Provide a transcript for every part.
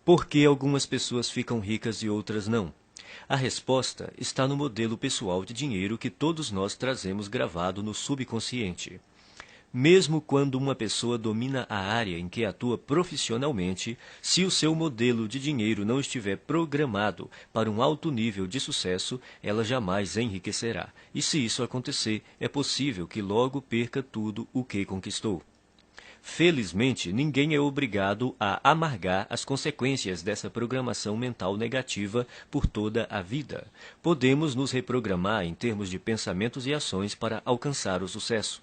Por que algumas pessoas ficam ricas e outras não? A resposta está no modelo pessoal de dinheiro que todos nós trazemos gravado no subconsciente. Mesmo quando uma pessoa domina a área em que atua profissionalmente, se o seu modelo de dinheiro não estiver programado para um alto nível de sucesso, ela jamais enriquecerá. E se isso acontecer, é possível que logo perca tudo o que conquistou. Felizmente, ninguém é obrigado a amargar as consequências dessa programação mental negativa por toda a vida. Podemos nos reprogramar em termos de pensamentos e ações para alcançar o sucesso.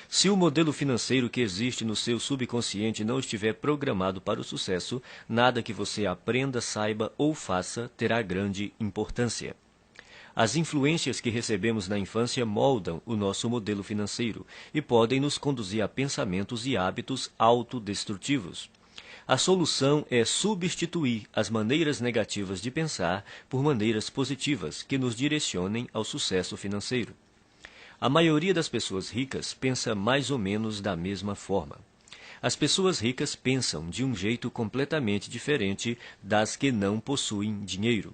Se o modelo financeiro que existe no seu subconsciente não estiver programado para o sucesso, nada que você aprenda, saiba ou faça terá grande importância. As influências que recebemos na infância moldam o nosso modelo financeiro e podem nos conduzir a pensamentos e hábitos autodestrutivos. A solução é substituir as maneiras negativas de pensar por maneiras positivas que nos direcionem ao sucesso financeiro. A maioria das pessoas ricas pensa mais ou menos da mesma forma. As pessoas ricas pensam de um jeito completamente diferente das que não possuem dinheiro.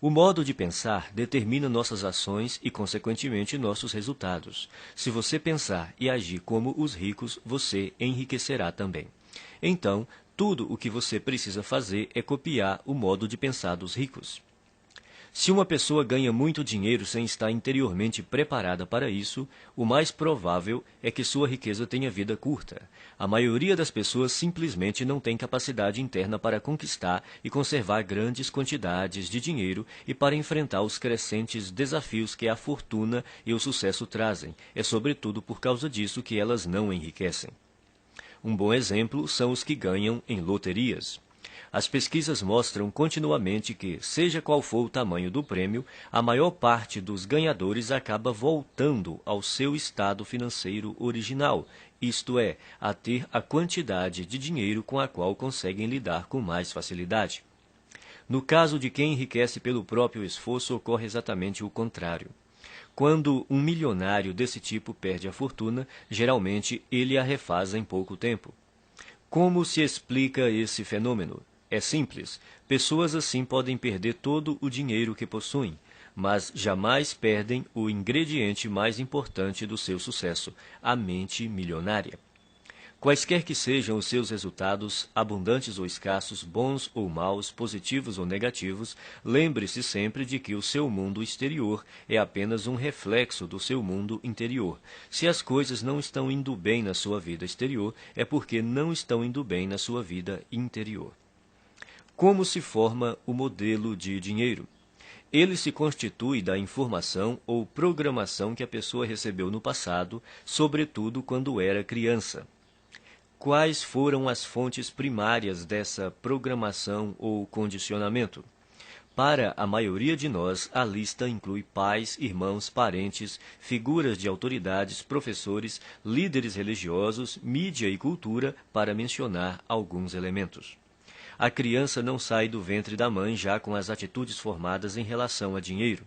O modo de pensar determina nossas ações e, consequentemente, nossos resultados. Se você pensar e agir como os ricos, você enriquecerá também. Então, tudo o que você precisa fazer é copiar o modo de pensar dos ricos. Se uma pessoa ganha muito dinheiro sem estar interiormente preparada para isso, o mais provável é que sua riqueza tenha vida curta. A maioria das pessoas simplesmente não tem capacidade interna para conquistar e conservar grandes quantidades de dinheiro e para enfrentar os crescentes desafios que a fortuna e o sucesso trazem. É sobretudo por causa disso que elas não enriquecem. Um bom exemplo são os que ganham em loterias. As pesquisas mostram continuamente que, seja qual for o tamanho do prêmio, a maior parte dos ganhadores acaba voltando ao seu estado financeiro original, isto é, a ter a quantidade de dinheiro com a qual conseguem lidar com mais facilidade. No caso de quem enriquece pelo próprio esforço, ocorre exatamente o contrário. Quando um milionário desse tipo perde a fortuna, geralmente ele a refaz em pouco tempo. Como se explica esse fenômeno? É simples. Pessoas assim podem perder todo o dinheiro que possuem, mas jamais perdem o ingrediente mais importante do seu sucesso, a mente milionária. Quaisquer que sejam os seus resultados, abundantes ou escassos, bons ou maus, positivos ou negativos, lembre-se sempre de que o seu mundo exterior é apenas um reflexo do seu mundo interior. Se as coisas não estão indo bem na sua vida exterior, é porque não estão indo bem na sua vida interior. Como se forma o modelo de dinheiro? Ele se constitui da informação ou programação que a pessoa recebeu no passado, sobretudo quando era criança. Quais foram as fontes primárias dessa programação ou condicionamento? Para a maioria de nós, a lista inclui pais, irmãos, parentes, figuras de autoridades, professores, líderes religiosos, mídia e cultura, para mencionar alguns elementos. A criança não sai do ventre da mãe já com as atitudes formadas em relação a dinheiro.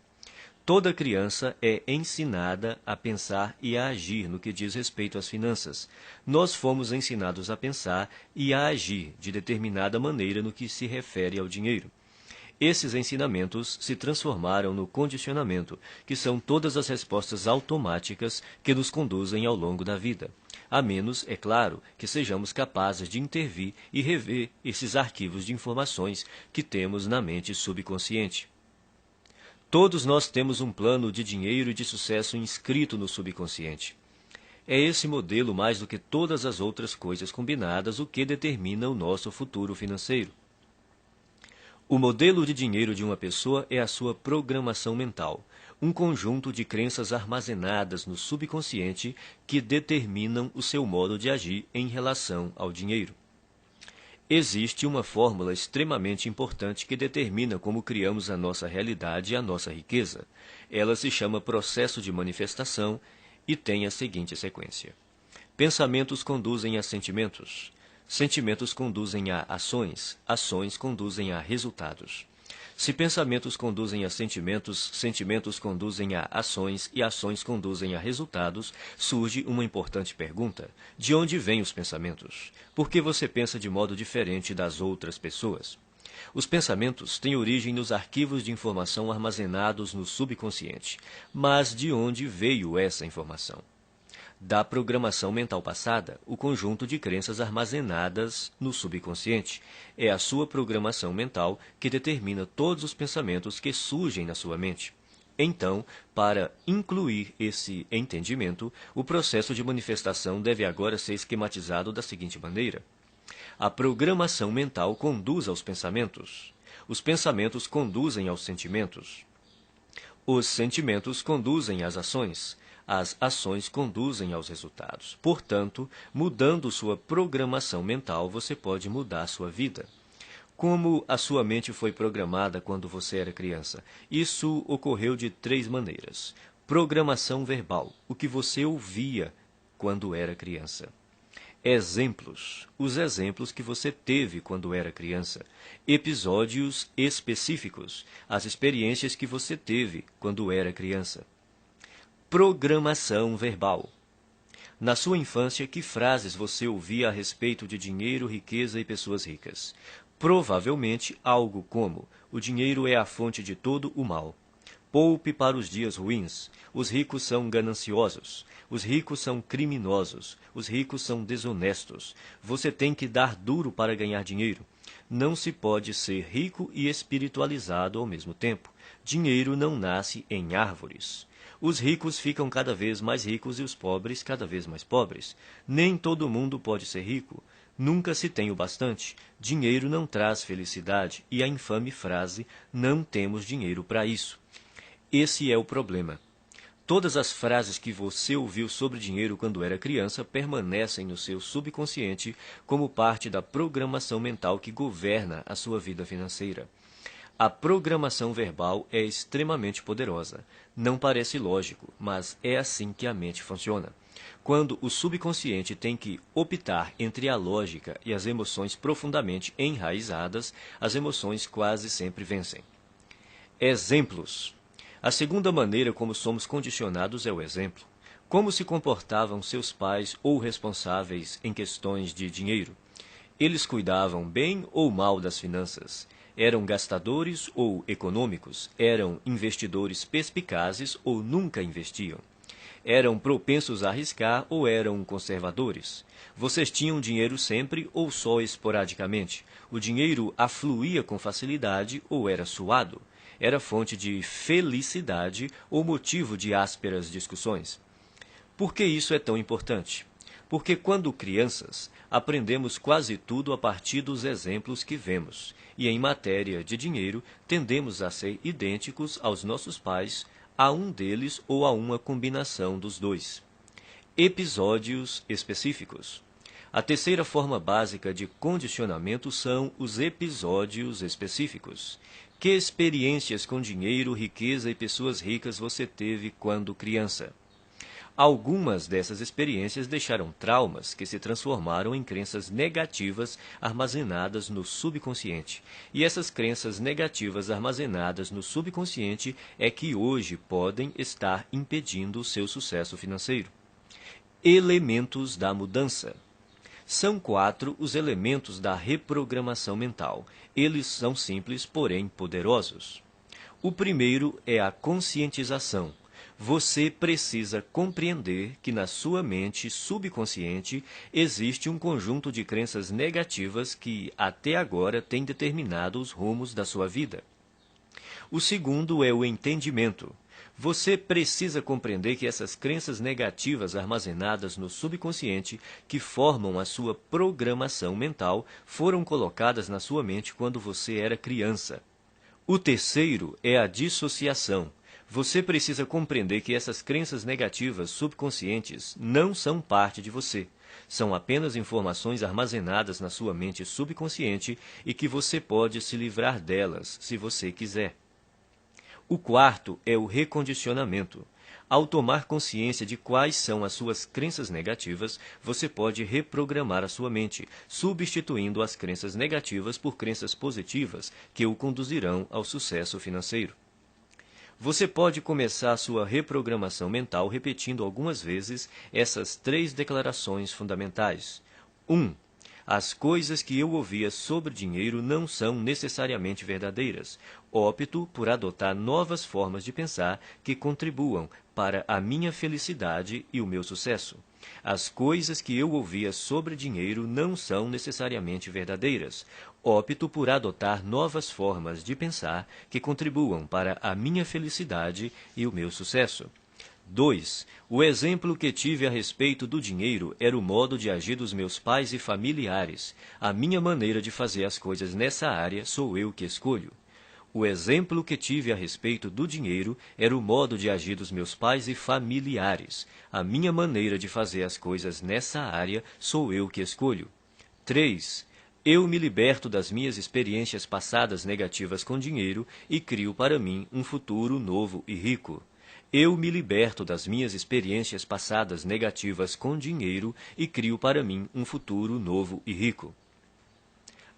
Toda criança é ensinada a pensar e a agir no que diz respeito às finanças. Nós fomos ensinados a pensar e a agir de determinada maneira no que se refere ao dinheiro. Esses ensinamentos se transformaram no condicionamento, que são todas as respostas automáticas que nos conduzem ao longo da vida. A menos, é claro, que sejamos capazes de intervir e rever esses arquivos de informações que temos na mente subconsciente. Todos nós temos um plano de dinheiro e de sucesso inscrito no subconsciente. É esse modelo, mais do que todas as outras coisas combinadas, o que determina o nosso futuro financeiro. O modelo de dinheiro de uma pessoa é a sua programação mental, um conjunto de crenças armazenadas no subconsciente que determinam o seu modo de agir em relação ao dinheiro. Existe uma fórmula extremamente importante que determina como criamos a nossa realidade e a nossa riqueza. Ela se chama processo de manifestação e tem a seguinte sequência. Pensamentos conduzem a sentimentos. Sentimentos conduzem a ações. Ações conduzem a resultados. Se pensamentos conduzem a sentimentos, sentimentos conduzem a ações e ações conduzem a resultados, surge uma importante pergunta. De onde vêm os pensamentos? Por que você pensa de modo diferente das outras pessoas? Os pensamentos têm origem nos arquivos de informação armazenados no subconsciente. Mas de onde veio essa informação? Da programação mental passada, o conjunto de crenças armazenadas no subconsciente. É a sua programação mental que determina todos os pensamentos que surgem na sua mente. Então, para incluir esse entendimento, o processo de manifestação deve agora ser esquematizado da seguinte maneira. A programação mental conduz aos pensamentos. Os pensamentos conduzem aos sentimentos. Os sentimentos conduzem às ações. As ações conduzem aos resultados. Portanto, mudando sua programação mental, você pode mudar sua vida. Como a sua mente foi programada quando você era criança? Isso ocorreu de 3 maneiras. Programação verbal, o que você ouvia quando era criança. Exemplos, os exemplos que você teve quando era criança. Episódios específicos, as experiências que você teve quando era criança. Programação verbal. Na sua infância, que frases você ouvia a respeito de dinheiro, riqueza e pessoas ricas? Provavelmente algo como: o dinheiro é a fonte de todo o mal. Poupe para os dias ruins. Os ricos são gananciosos. Os ricos são criminosos. Os ricos são desonestos. Você tem que dar duro para ganhar dinheiro. Não se pode ser rico e espiritualizado ao mesmo tempo. Dinheiro não nasce em árvores. Os ricos ficam cada vez mais ricos e os pobres cada vez mais pobres. Nem todo mundo pode ser rico. Nunca se tem o bastante. Dinheiro não traz felicidade. E a infame frase, não temos dinheiro para isso. Esse é o problema. Todas as frases que você ouviu sobre dinheiro quando era criança permanecem no seu subconsciente como parte da programação mental que governa a sua vida financeira. A programação verbal é extremamente poderosa. Não parece lógico, mas é assim que a mente funciona. Quando o subconsciente tem que optar entre a lógica e as emoções profundamente enraizadas, as emoções quase sempre vencem. Exemplos. A segunda maneira como somos condicionados é o exemplo. Como se comportavam seus pais ou responsáveis em questões de dinheiro? Eles cuidavam bem ou mal das finanças? Eram gastadores ou econômicos? Eram investidores perspicazes ou nunca investiam? Eram propensos a arriscar ou eram conservadores? Vocês tinham dinheiro sempre ou só esporadicamente? O dinheiro afluía com facilidade ou era suado? Era fonte de felicidade ou motivo de ásperas discussões? Por que isso é tão importante? Porque quando crianças, aprendemos quase tudo a partir dos exemplos que vemos, e em matéria de dinheiro, tendemos a ser idênticos aos nossos pais, a um deles ou a uma combinação dos dois. Episódios específicos. A terceira forma básica de condicionamento são os episódios específicos. Que experiências com dinheiro, riqueza e pessoas ricas você teve quando criança? Algumas dessas experiências deixaram traumas que se transformaram em crenças negativas armazenadas no subconsciente. E essas crenças negativas armazenadas no subconsciente é que hoje podem estar impedindo o seu sucesso financeiro. Elementos da mudança. São 4 os elementos da reprogramação mental. Eles são simples, porém poderosos. O primeiro é a conscientização. Você precisa compreender que na sua mente subconsciente existe um conjunto de crenças negativas que até agora têm determinado os rumos da sua vida. O segundo é o entendimento. Você precisa compreender que essas crenças negativas armazenadas no subconsciente, que formam a sua programação mental, foram colocadas na sua mente quando você era criança. O terceiro é a dissociação. Você precisa compreender que essas crenças negativas subconscientes não são parte de você. São apenas informações armazenadas na sua mente subconsciente e que você pode se livrar delas, se você quiser. O quarto é o recondicionamento. Ao tomar consciência de quais são as suas crenças negativas, você pode reprogramar a sua mente, substituindo as crenças negativas por crenças positivas que o conduzirão ao sucesso financeiro. Você pode começar a sua reprogramação mental repetindo algumas vezes essas 3 declarações fundamentais. 1. As coisas que eu ouvia sobre dinheiro não são necessariamente verdadeiras. Opto por adotar novas formas de pensar que contribuam para a minha felicidade e o meu sucesso. As coisas que eu ouvia sobre dinheiro não são necessariamente verdadeiras. Opto por adotar novas formas de pensar que contribuam para a minha felicidade e o meu sucesso. 2. O exemplo que tive a respeito do dinheiro era o modo de agir dos meus pais e familiares. A minha maneira de fazer as coisas nessa área sou eu que escolho. O exemplo que tive a respeito do dinheiro era o modo de agir dos meus pais e familiares. A minha maneira de fazer as coisas nessa área sou eu que escolho. 3. Eu me liberto das minhas experiências passadas negativas com dinheiro e crio para mim um futuro novo e rico. Eu me liberto das minhas experiências passadas negativas com dinheiro e crio para mim um futuro novo e rico.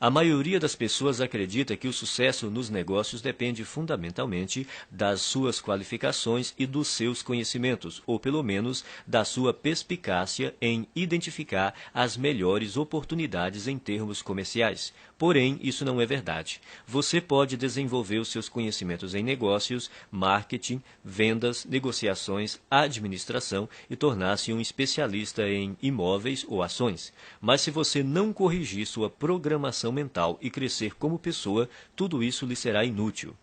A maioria das pessoas acredita que o sucesso nos negócios depende fundamentalmente das suas qualificações e dos seus conhecimentos, ou pelo menos da sua perspicácia em identificar as melhores oportunidades em termos comerciais. Porém, isso não é verdade. Você pode desenvolver os seus conhecimentos em negócios, marketing, vendas, negociações, administração e tornar-se um especialista em imóveis ou ações. Mas se você não corrigir sua programação mental e crescer como pessoa, tudo isso lhe será inútil.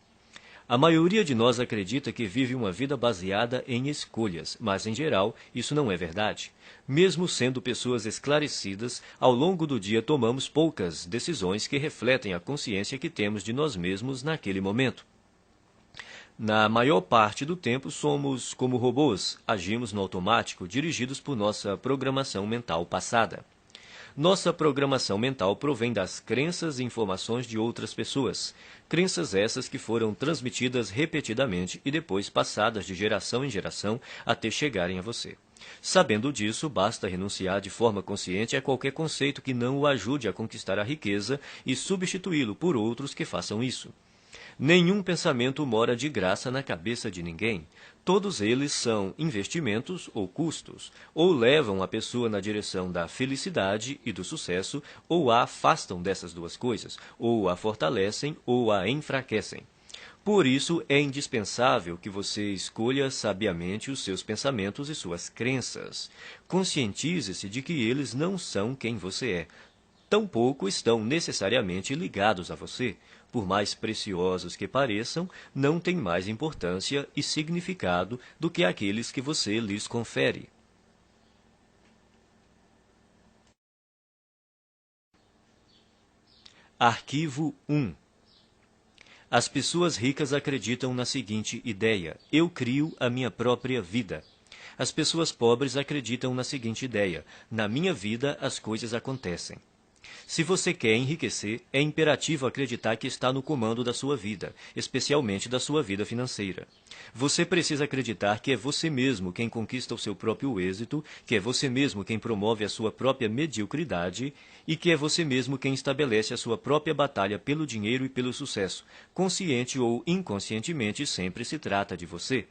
A maioria de nós acredita que vive uma vida baseada em escolhas, mas, em geral, isso não é verdade. Mesmo sendo pessoas esclarecidas, ao longo do dia tomamos poucas decisões que refletem a consciência que temos de nós mesmos naquele momento. Na maior parte do tempo, somos como robôs, agimos no automático, dirigidos por nossa programação mental passada. Nossa programação mental provém das crenças e informações de outras pessoas. Crenças essas que foram transmitidas repetidamente e depois passadas de geração em geração até chegarem a você. Sabendo disso, basta renunciar de forma consciente a qualquer conceito que não o ajude a conquistar a riqueza e substituí-lo por outros que façam isso. Nenhum pensamento mora de graça na cabeça de ninguém. Todos eles são investimentos ou custos, ou levam a pessoa na direção da felicidade e do sucesso, ou a afastam dessas duas coisas, ou a fortalecem ou a enfraquecem. Por isso, é indispensável que você escolha sabiamente os seus pensamentos e suas crenças. Conscientize-se de que eles não são quem você é. Tampouco estão necessariamente ligados a você. Por mais preciosos que pareçam, não têm mais importância e significado do que aqueles que você lhes confere. Arquivo 1. As pessoas ricas acreditam na seguinte ideia: eu crio a minha própria vida. As pessoas pobres acreditam na seguinte ideia: na minha vida as coisas acontecem. Se você quer enriquecer, é imperativo acreditar que está no comando da sua vida, especialmente da sua vida financeira. Você precisa acreditar que é você mesmo quem conquista o seu próprio êxito, que é você mesmo quem promove a sua própria mediocridade e que é você mesmo quem estabelece a sua própria batalha pelo dinheiro e pelo sucesso. Consciente ou inconscientemente, sempre se trata de você.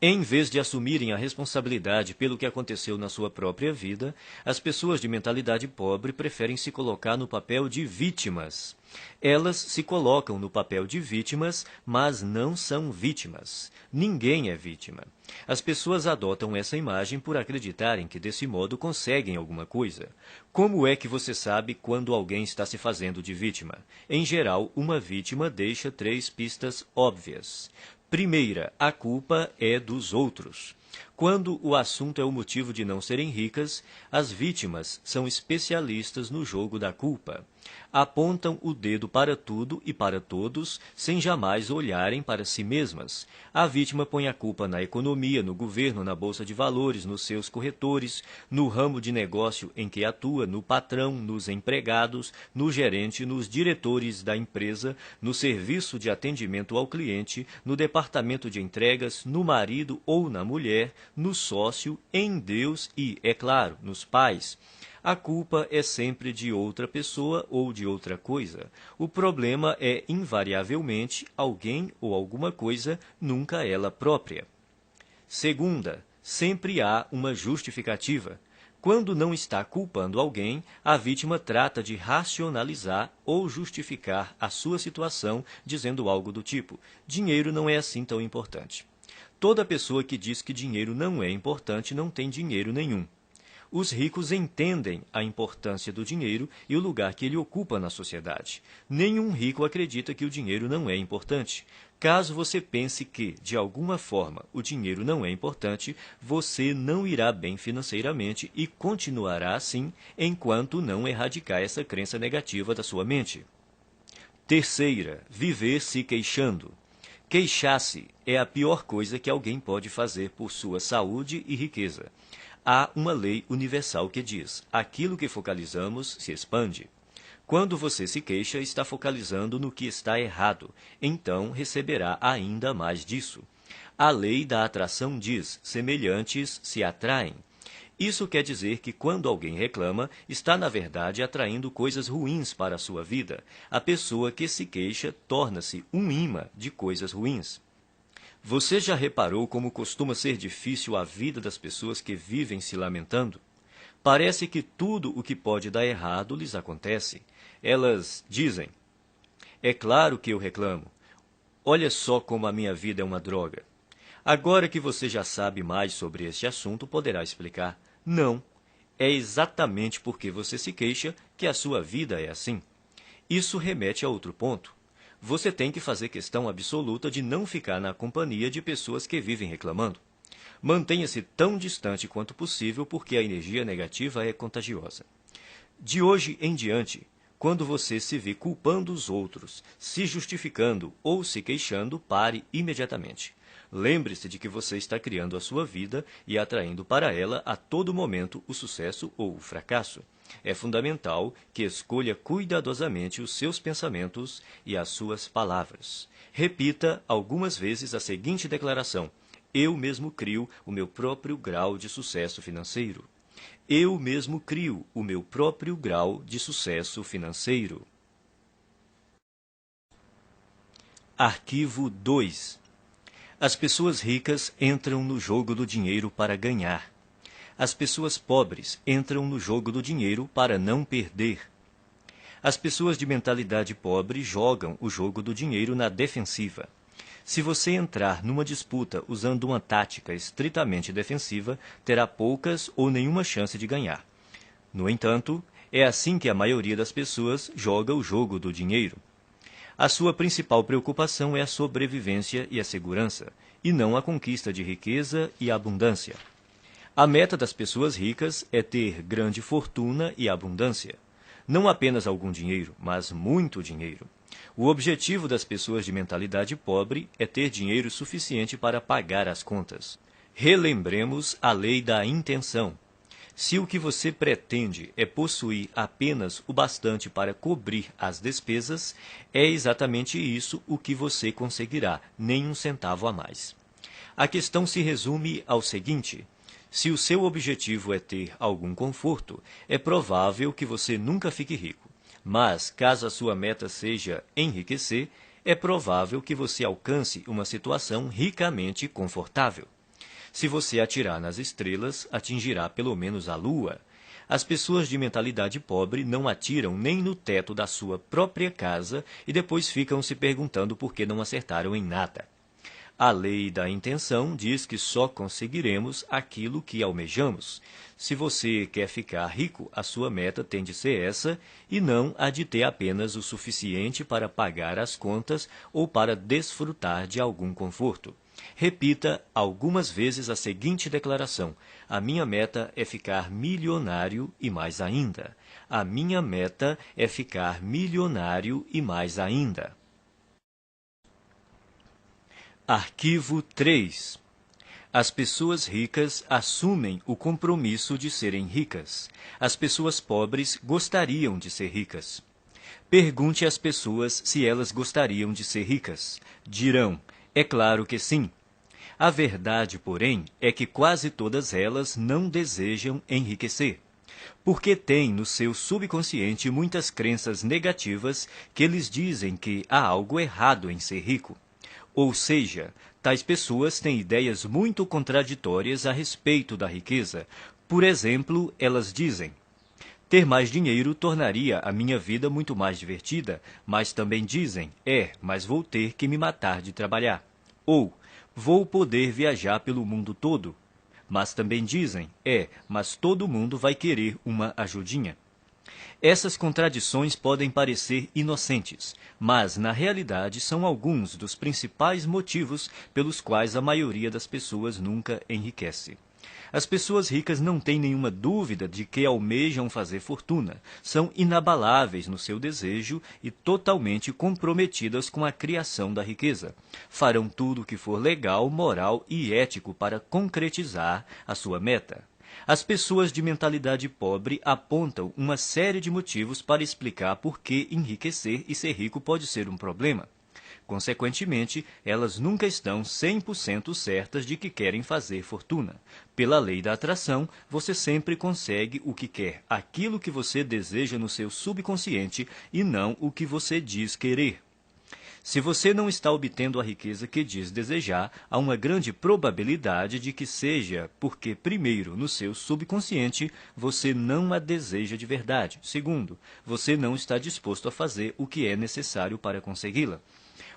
Em vez de assumirem a responsabilidade pelo que aconteceu na sua própria vida, as pessoas de mentalidade pobre preferem se colocar no papel de vítimas. Elas se colocam no papel de vítimas, mas não são vítimas. Ninguém é vítima. As pessoas adotam essa imagem por acreditarem que desse modo conseguem alguma coisa. Como é que você sabe quando alguém está se fazendo de vítima? Em geral, uma vítima deixa 3 pistas óbvias. Primeira, a culpa é dos outros. Quando o assunto é o motivo de não serem ricas, as vítimas são especialistas no jogo da culpa. Apontam o dedo para tudo e para todos, sem jamais olharem para si mesmas. A vítima põe a culpa na economia, no governo, na bolsa de valores, nos seus corretores, no ramo de negócio em que atua, no patrão, nos empregados, no gerente, nos diretores da empresa, no serviço de atendimento ao cliente, no departamento de entregas, no marido ou na mulher, no sócio, em Deus e, é claro, nos pais. A culpa é sempre de outra pessoa ou de outra coisa. O problema é, invariavelmente, alguém ou alguma coisa, nunca ela própria. Segunda, sempre há uma justificativa. Quando não está culpando alguém, a vítima trata de racionalizar ou justificar a sua situação, dizendo algo do tipo: dinheiro não é assim tão importante. Toda pessoa que diz que dinheiro não é importante não tem dinheiro nenhum. Os ricos entendem a importância do dinheiro e o lugar que ele ocupa na sociedade. Nenhum rico acredita que o dinheiro não é importante. Caso você pense que, de alguma forma, o dinheiro não é importante, você não irá bem financeiramente e continuará assim enquanto não erradicar essa crença negativa da sua mente. Terceira, viver se queixando. Queixar-se é a pior coisa que alguém pode fazer por sua saúde e riqueza. Há uma lei universal que diz: aquilo que focalizamos se expande. Quando você se queixa, está focalizando no que está errado, então receberá ainda mais disso. A lei da atração diz: semelhantes se atraem. Isso quer dizer que quando alguém reclama, está na verdade atraindo coisas ruins para a sua vida. A pessoa que se queixa torna-se um imã de coisas ruins. Você já reparou como costuma ser difícil a vida das pessoas que vivem se lamentando? Parece que tudo o que pode dar errado lhes acontece. Elas dizem: é claro que eu reclamo. Olha só como a minha vida é uma droga. Agora que você já sabe mais sobre este assunto, poderá explicar: não, é exatamente porque você se queixa que a sua vida é assim. Isso remete a outro ponto. Você tem que fazer questão absoluta de não ficar na companhia de pessoas que vivem reclamando. Mantenha-se tão distante quanto possível porque a energia negativa é contagiosa. De hoje em diante, quando você se vê culpando os outros, se justificando ou se queixando, pare imediatamente. Lembre-se de que você está criando a sua vida e atraindo para ela a todo momento o sucesso ou o fracasso. É fundamental que escolha cuidadosamente os seus pensamentos e as suas palavras. Repita algumas vezes a seguinte declaração: eu mesmo crio o meu próprio grau de sucesso financeiro. Eu mesmo crio o meu próprio grau de sucesso financeiro. Arquivo 2. As pessoas ricas entram no jogo do dinheiro para ganhar. As pessoas pobres entram no jogo do dinheiro para não perder. As pessoas de mentalidade pobre jogam o jogo do dinheiro na defensiva. Se você entrar numa disputa usando uma tática estritamente defensiva, terá poucas ou nenhuma chance de ganhar. No entanto, é assim que a maioria das pessoas joga o jogo do dinheiro. A sua principal preocupação é a sobrevivência e a segurança, e não a conquista de riqueza e abundância. A meta das pessoas ricas é ter grande fortuna e abundância. Não apenas algum dinheiro, mas muito dinheiro. O objetivo das pessoas de mentalidade pobre é ter dinheiro suficiente para pagar as contas. Relembremos a lei da intenção. Se o que você pretende é possuir apenas o bastante para cobrir as despesas, é exatamente isso o que você conseguirá, nem um centavo a mais. A questão se resume ao seguinte: se o seu objetivo é ter algum conforto, é provável que você nunca fique rico. Mas, caso a sua meta seja enriquecer, é provável que você alcance uma situação ricamente confortável. Se você atirar nas estrelas, atingirá pelo menos a lua. As pessoas de mentalidade pobre não atiram nem no teto da sua própria casa e depois ficam se perguntando por que não acertaram em nada. A lei da intenção diz que só conseguiremos aquilo que almejamos. Se você quer ficar rico, a sua meta tem de ser essa e não a de ter apenas o suficiente para pagar as contas ou para desfrutar de algum conforto. Repita algumas vezes a seguinte declaração: a minha meta é ficar milionário e mais ainda. A minha meta é ficar milionário e mais ainda. Arquivo 3. As pessoas ricas assumem o compromisso de serem ricas. As pessoas pobres gostariam de ser ricas. Pergunte às pessoas se elas gostariam de ser ricas. Dirão: é claro que sim. A verdade, porém, é que quase todas elas não desejam enriquecer, porque têm no seu subconsciente muitas crenças negativas que lhes dizem que há algo errado em ser rico. Ou seja, tais pessoas têm ideias muito contraditórias a respeito da riqueza, Por exemplo, elas dizem: ter mais dinheiro tornaria a minha vida muito mais divertida, mas também dizem: mas vou ter que me matar de trabalhar. Ou, vou poder viajar pelo mundo todo. Mas também dizem: mas todo mundo vai querer uma ajudinha. Essas contradições podem parecer inocentes, mas na realidade são alguns dos principais motivos pelos quais a maioria das pessoas nunca enriquece. As pessoas ricas não têm nenhuma dúvida de que almejam fazer fortuna, são inabaláveis no seu desejo e totalmente comprometidas com a criação da riqueza. Farão tudo o que for legal, moral e ético para concretizar a sua meta. As pessoas de mentalidade pobre apontam uma série de motivos para explicar por que enriquecer e ser rico pode ser um problema. Consequentemente, elas nunca estão 100% certas de que querem fazer fortuna. Pela lei da atração, você sempre consegue o que quer, aquilo que você deseja no seu subconsciente e não o que você diz querer. Se você não está obtendo a riqueza que diz desejar, há uma grande probabilidade de que seja porque, primeiro, no seu subconsciente, você não a deseja de verdade. Segundo, você não está disposto a fazer o que é necessário para consegui-la.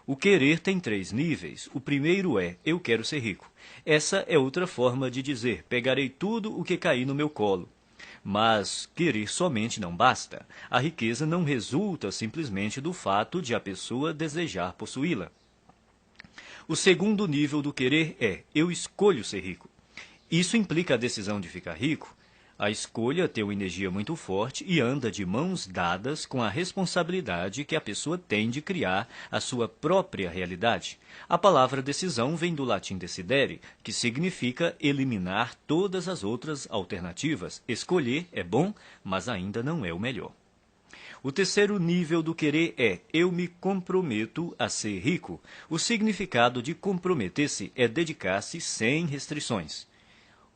O querer tem 3 níveis. O primeiro é: eu quero ser rico. Essa é outra forma de dizer: pegarei tudo o que cair no meu colo. Mas querer somente não basta. A riqueza não resulta simplesmente do fato de a pessoa desejar possuí-la. O segundo nível do querer é: eu escolho ser rico. Isso implica a decisão de ficar rico. A escolha tem uma energia muito forte e anda de mãos dadas com a responsabilidade que a pessoa tem de criar a sua própria realidade. A palavra decisão vem do latim decidere, que significa eliminar todas as outras alternativas. Escolher é bom, mas ainda não é o melhor. O terceiro nível do querer é: eu me comprometo a ser rico. O significado de comprometer-se é dedicar-se sem restrições,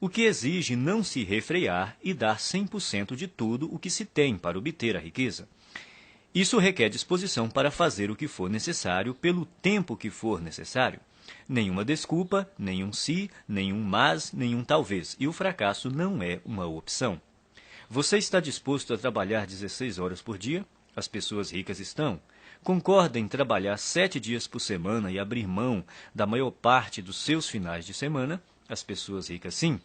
o que exige não se refrear e dar 100% de tudo o que se tem para obter a riqueza. Isso requer disposição para fazer o que for necessário pelo tempo que for necessário. Nenhuma desculpa, nenhum se, nenhum mas, nenhum talvez. E o fracasso não é uma opção. Você está disposto a trabalhar 16 horas por dia? As pessoas ricas estão. Concorda em trabalhar 7 dias por semana e abrir mão da maior parte dos seus finais de semana? As pessoas ricas sim.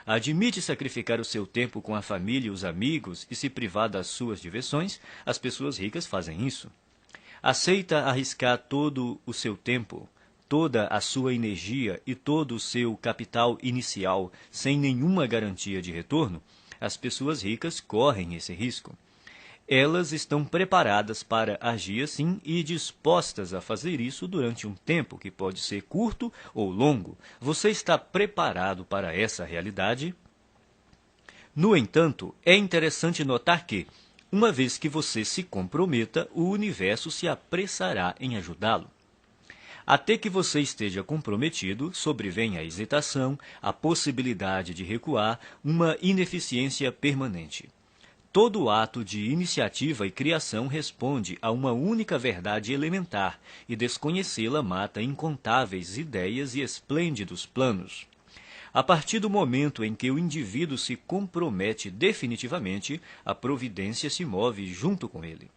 Admite sacrificar o seu tempo com a família e os amigos e se privar das suas diversões? As pessoas ricas fazem isso. Aceita arriscar todo o seu tempo, toda a sua energia e todo o seu capital inicial sem nenhuma garantia de retorno? As pessoas ricas correm esse risco. Elas estão preparadas para agir assim e dispostas a fazer isso durante um tempo que pode ser curto ou longo. Você está preparado para essa realidade? No entanto, é interessante notar que, uma vez que você se comprometa, o universo se apressará em ajudá-lo. Até que você esteja comprometido, sobrevém a hesitação, a possibilidade de recuar, uma ineficiência permanente. Todo ato de iniciativa e criação responde a uma única verdade elementar, e desconhecê-la mata incontáveis ideias e esplêndidos planos. A partir do momento em que o indivíduo se compromete definitivamente, a providência se move junto com ele.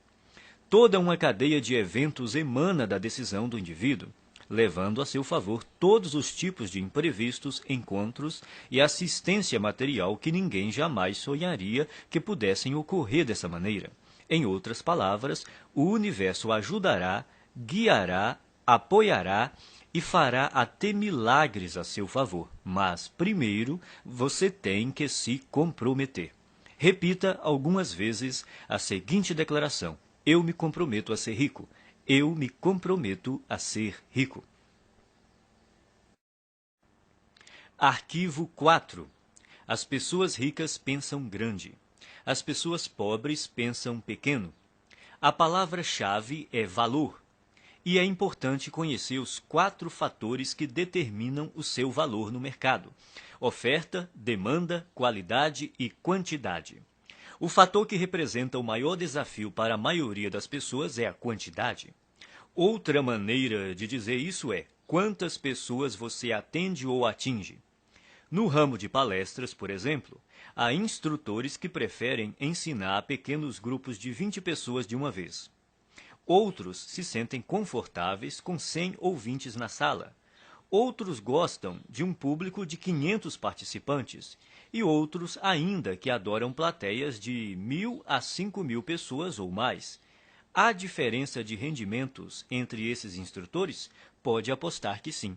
Toda uma cadeia de eventos emana da decisão do indivíduo, levando a seu favor todos os tipos de imprevistos, encontros e assistência material que ninguém jamais sonharia que pudessem ocorrer dessa maneira. Em outras palavras, o universo ajudará, guiará, apoiará e fará até milagres a seu favor. Mas, primeiro, você tem que se comprometer. Repita algumas vezes a seguinte declaração: eu me comprometo a ser rico. Eu me comprometo a ser rico. Arquivo 4. As pessoas ricas pensam grande. As pessoas pobres pensam pequeno. A palavra-chave é valor. E é importante conhecer os 4 fatores que determinam o seu valor no mercado: oferta, demanda, qualidade e quantidade. O fator que representa o maior desafio para a maioria das pessoas é a quantidade. Outra maneira de dizer isso é: quantas pessoas você atende ou atinge? No ramo de palestras, por exemplo, há instrutores que preferem ensinar a pequenos grupos de 20 pessoas de uma vez. Outros se sentem confortáveis com 100 ouvintes na sala. Outros gostam de um público de 500 participantes e outros ainda que adoram plateias de 1.000 a 5.000 pessoas ou mais. Há diferença de rendimentos entre esses instrutores? Pode apostar que sim.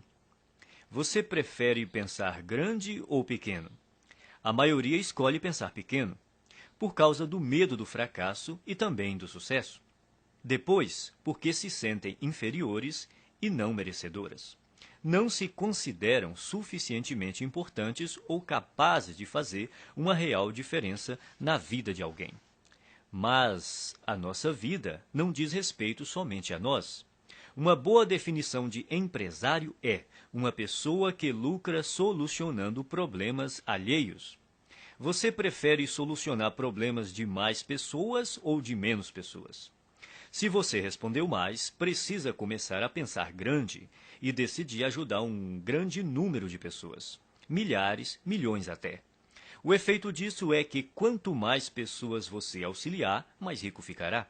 Você prefere pensar grande ou pequeno? A maioria escolhe pensar pequeno, por causa do medo do fracasso e também do sucesso. Depois, porque se sentem inferiores e não merecedoras. Não se consideram suficientemente importantes ou capazes de fazer uma real diferença na vida de alguém. Mas a nossa vida não diz respeito somente a nós. Uma boa definição de empresário é uma pessoa que lucra solucionando problemas alheios. Você prefere solucionar problemas de mais pessoas ou de menos pessoas? Se você respondeu mais, precisa começar a pensar grande e decidir ajudar um grande número de pessoas. Milhares, milhões até. O efeito disso é que quanto mais pessoas você auxiliar, mais rico ficará.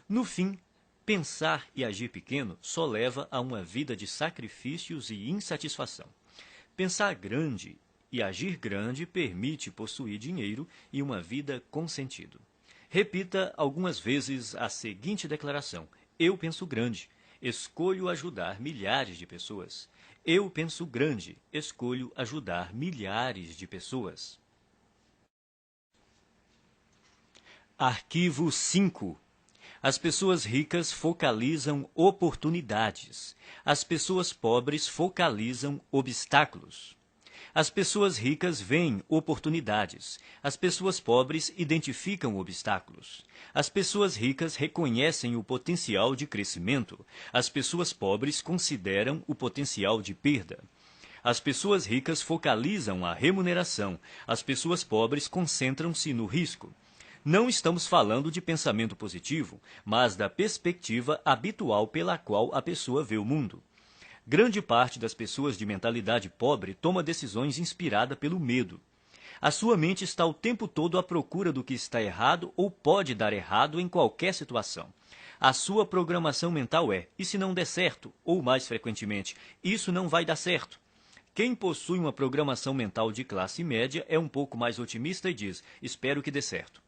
No fim, pensar e agir pequeno só leva a uma vida de sacrifícios e insatisfação. Pensar grande e agir grande permite possuir dinheiro e uma vida com sentido. Repita algumas vezes a seguinte declaração: eu penso grande, escolho ajudar milhares de pessoas. Eu penso grande, escolho ajudar milhares de pessoas. Arquivo 5. As pessoas ricas focalizam oportunidades. As pessoas pobres focalizam obstáculos. As pessoas ricas veem oportunidades. As pessoas pobres identificam obstáculos. As pessoas ricas reconhecem o potencial de crescimento. As pessoas pobres consideram o potencial de perda. As pessoas ricas focalizam a remuneração. As pessoas pobres concentram-se no risco. Não estamos falando de pensamento positivo, mas da perspectiva habitual pela qual a pessoa vê o mundo. Grande parte das pessoas de mentalidade pobre toma decisões inspirada pelo medo. A sua mente está o tempo todo à procura do que está errado ou pode dar errado em qualquer situação. A sua programação mental é: e se não der certo? Ou, mais frequentemente, isso não vai dar certo. Quem possui uma programação mental de classe média é um pouco mais otimista e diz: espero que dê certo.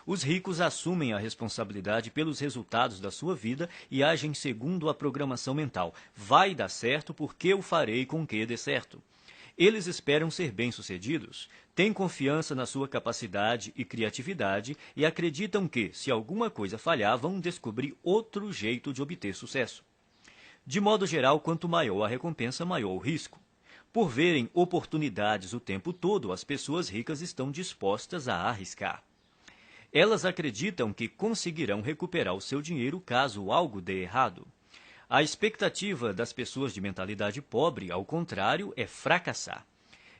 Os ricos assumem a responsabilidade pelos resultados da sua vida e agem segundo a programação mental. Vai dar certo porque eu farei com que dê certo. Eles esperam ser bem-sucedidos, têm confiança na sua capacidade e criatividade e acreditam que, se alguma coisa falhar, vão descobrir outro jeito de obter sucesso. De modo geral, quanto maior a recompensa, maior o risco. Por verem oportunidades o tempo todo, as pessoas ricas estão dispostas a arriscar. Elas acreditam que conseguirão recuperar o seu dinheiro caso algo dê errado. A expectativa das pessoas de mentalidade pobre, ao contrário, é fracassar.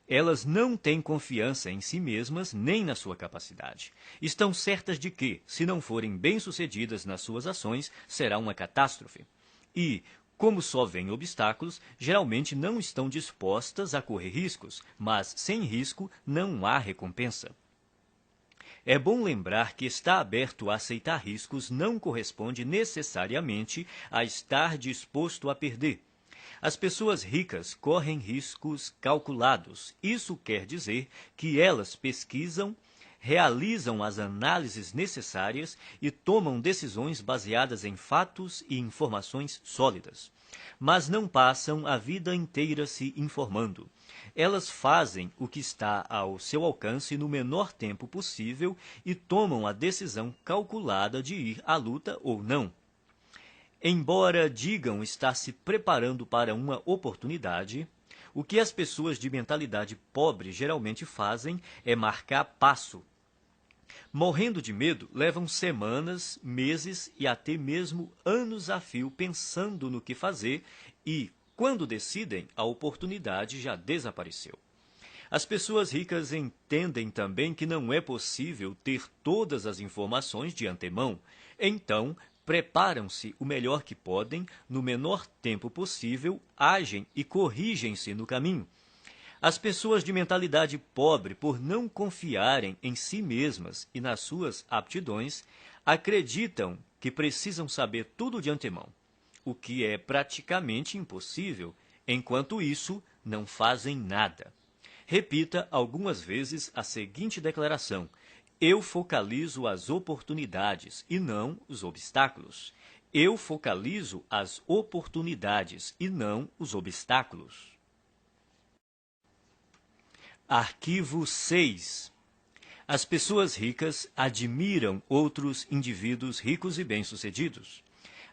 Elas não têm confiança em si mesmas nem na sua capacidade. Estão certas de que, se não forem bem-sucedidas nas suas ações, será uma catástrofe. E, como só veem obstáculos, geralmente não estão dispostas a correr riscos, mas sem risco não há recompensa. É bom lembrar que estar aberto a aceitar riscos não corresponde necessariamente a estar disposto a perder. As pessoas ricas correm riscos calculados. Isso quer dizer que elas pesquisam, realizam as análises necessárias e tomam decisões baseadas em fatos e informações sólidas. Mas não passam a vida inteira se informando. Elas fazem o que está ao seu alcance no menor tempo possível e tomam a decisão calculada de ir à luta ou não. Embora digam estar se preparando para uma oportunidade, o que as pessoas de mentalidade pobre geralmente fazem é marcar passo. Morrendo de medo, levam semanas, meses e até mesmo anos a fio pensando no que fazer e, quando decidem, a oportunidade já desapareceu. As pessoas ricas entendem também que não é possível ter todas as informações de antemão. Então, preparam-se o melhor que podem, no menor tempo possível, agem e corrigem-se no caminho. As pessoas de mentalidade pobre, por não confiarem em si mesmas e nas suas aptidões, acreditam que precisam saber tudo de antemão, o que é praticamente impossível. Enquanto isso, não fazem nada. Repita algumas vezes a seguinte declaração: eu focalizo as oportunidades e não os obstáculos. Eu focalizo as oportunidades e não os obstáculos. Arquivo 6. As pessoas ricas admiram outros indivíduos ricos e bem-sucedidos.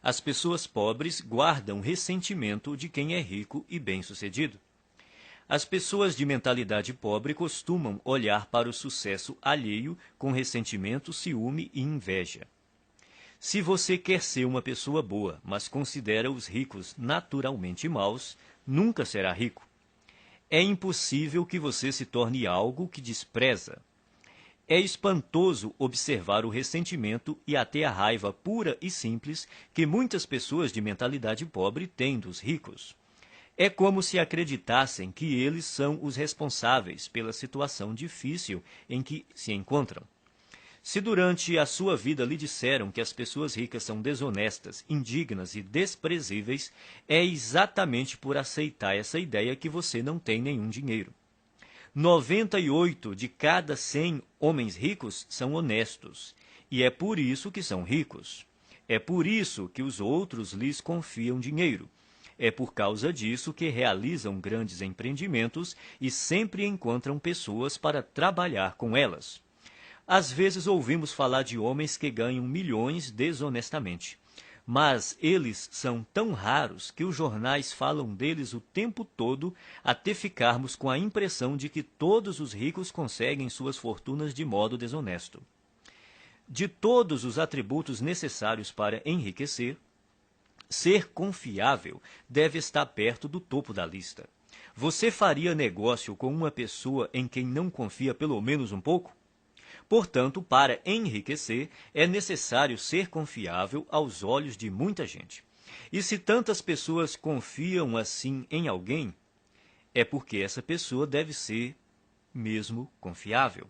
As pessoas pobres guardam ressentimento de quem é rico e bem-sucedido. As pessoas de mentalidade pobre costumam olhar para o sucesso alheio com ressentimento, ciúme e inveja. Se você quer ser uma pessoa boa, mas considera os ricos naturalmente maus, nunca será rico. É impossível que você se torne algo que despreza. É espantoso observar o ressentimento e até a raiva pura e simples que muitas pessoas de mentalidade pobre têm dos ricos. É como se acreditassem que eles são os responsáveis pela situação difícil em que se encontram. Se durante a sua vida lhe disseram que as pessoas ricas são desonestas, indignas e desprezíveis, é exatamente por aceitar essa ideia que você não tem nenhum dinheiro. 98 de cada 100 homens ricos são honestos, e é por isso que são ricos. É por isso que os outros lhes confiam dinheiro. É por causa disso que realizam grandes empreendimentos e sempre encontram pessoas para trabalhar com elas. Às vezes ouvimos falar de homens que ganham milhões desonestamente, mas eles são tão raros que os jornais falam deles o tempo todo até ficarmos com a impressão de que todos os ricos conseguem suas fortunas de modo desonesto. De todos os atributos necessários para enriquecer, ser confiável deve estar perto do topo da lista. Você faria negócio com uma pessoa em quem não confia pelo menos um pouco? Portanto, para enriquecer, é necessário ser confiável aos olhos de muita gente. E se tantas pessoas confiam assim em alguém, é porque essa pessoa deve ser mesmo confiável.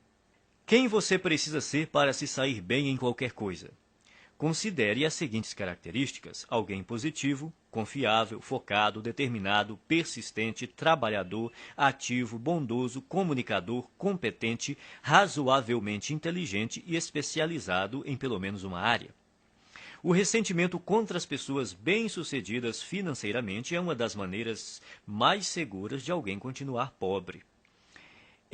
Quem você precisa ser para se sair bem em qualquer coisa? Considere as seguintes características: alguém positivo, confiável, focado, determinado, persistente, trabalhador, ativo, bondoso, comunicador, competente, razoavelmente inteligente e especializado em pelo menos uma área. O ressentimento contra as pessoas bem-sucedidas financeiramente é uma das maneiras mais seguras de alguém continuar pobre.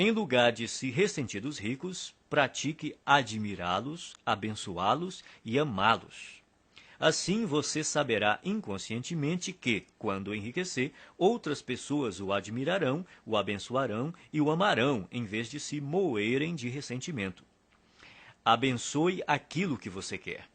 Em lugar de se ressentir dos ricos, pratique admirá-los, abençoá-los e amá-los. Assim você saberá inconscientemente que, quando enriquecer, outras pessoas o admirarão, o abençoarão e o amarão, em vez de se moerem de ressentimento. Abençoe aquilo que você quer.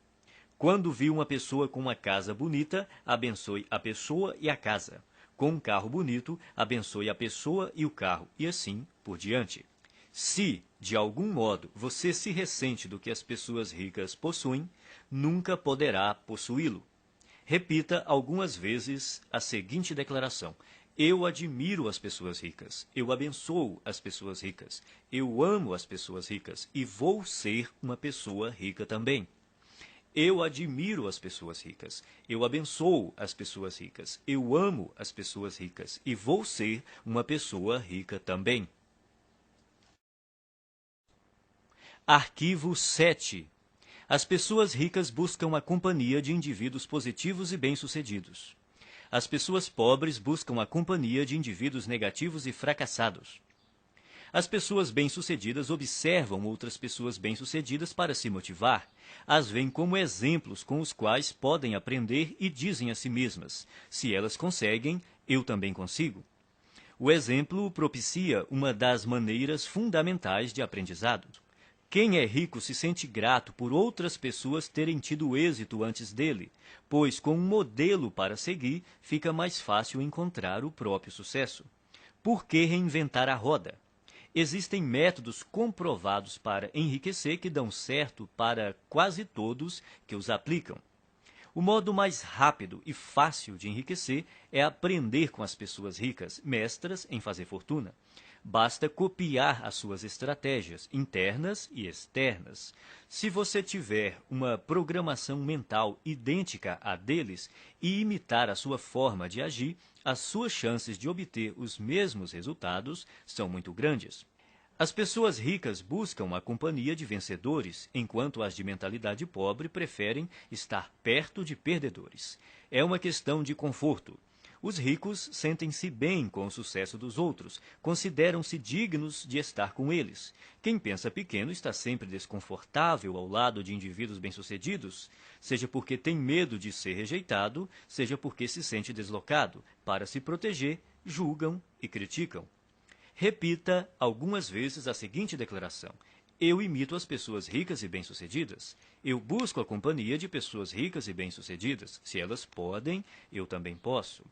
Quando viu uma pessoa com uma casa bonita, abençoe a pessoa e a casa. Com um carro bonito, abençoe a pessoa e o carro, e assim por diante. Se, de algum modo, você se ressente do que as pessoas ricas possuem, nunca poderá possuí-lo. Repita algumas vezes a seguinte declaração: eu admiro as pessoas ricas, eu abençoo as pessoas ricas, eu amo as pessoas ricas e vou ser uma pessoa rica também. Eu admiro as pessoas ricas, eu abençoo as pessoas ricas, eu amo as pessoas ricas e vou ser uma pessoa rica também. Arquivo 7. As pessoas ricas buscam a companhia de indivíduos positivos e bem-sucedidos. As pessoas pobres buscam a companhia de indivíduos negativos e fracassados. As pessoas bem-sucedidas observam outras pessoas bem-sucedidas para se motivar. As veem como exemplos com os quais podem aprender e dizem a si mesmas: se elas conseguem, eu também consigo. O exemplo propicia uma das maneiras fundamentais de aprendizado. Quem é rico se sente grato por outras pessoas terem tido êxito antes dele, pois com um modelo para seguir, fica mais fácil encontrar o próprio sucesso. Por que reinventar a roda? Existem métodos comprovados para enriquecer que dão certo para quase todos que os aplicam. O modo mais rápido e fácil de enriquecer é aprender com as pessoas ricas, mestras em fazer fortuna. Basta copiar as suas estratégias internas e externas. Se você tiver uma programação mental idêntica à deles e imitar a sua forma de agir, as suas chances de obter os mesmos resultados são muito grandes. As pessoas ricas buscam a companhia de vencedores, enquanto as de mentalidade pobre preferem estar perto de perdedores. É uma questão de conforto. Os ricos sentem-se bem com o sucesso dos outros, consideram-se dignos de estar com eles. Quem pensa pequeno está sempre desconfortável ao lado de indivíduos bem-sucedidos, seja porque tem medo de ser rejeitado, seja porque se sente deslocado. Para se proteger, julgam e criticam. Repita algumas vezes a seguinte declaração: eu imito as pessoas ricas e bem-sucedidas. Eu busco a companhia de pessoas ricas e bem-sucedidas. Se elas podem, eu também posso.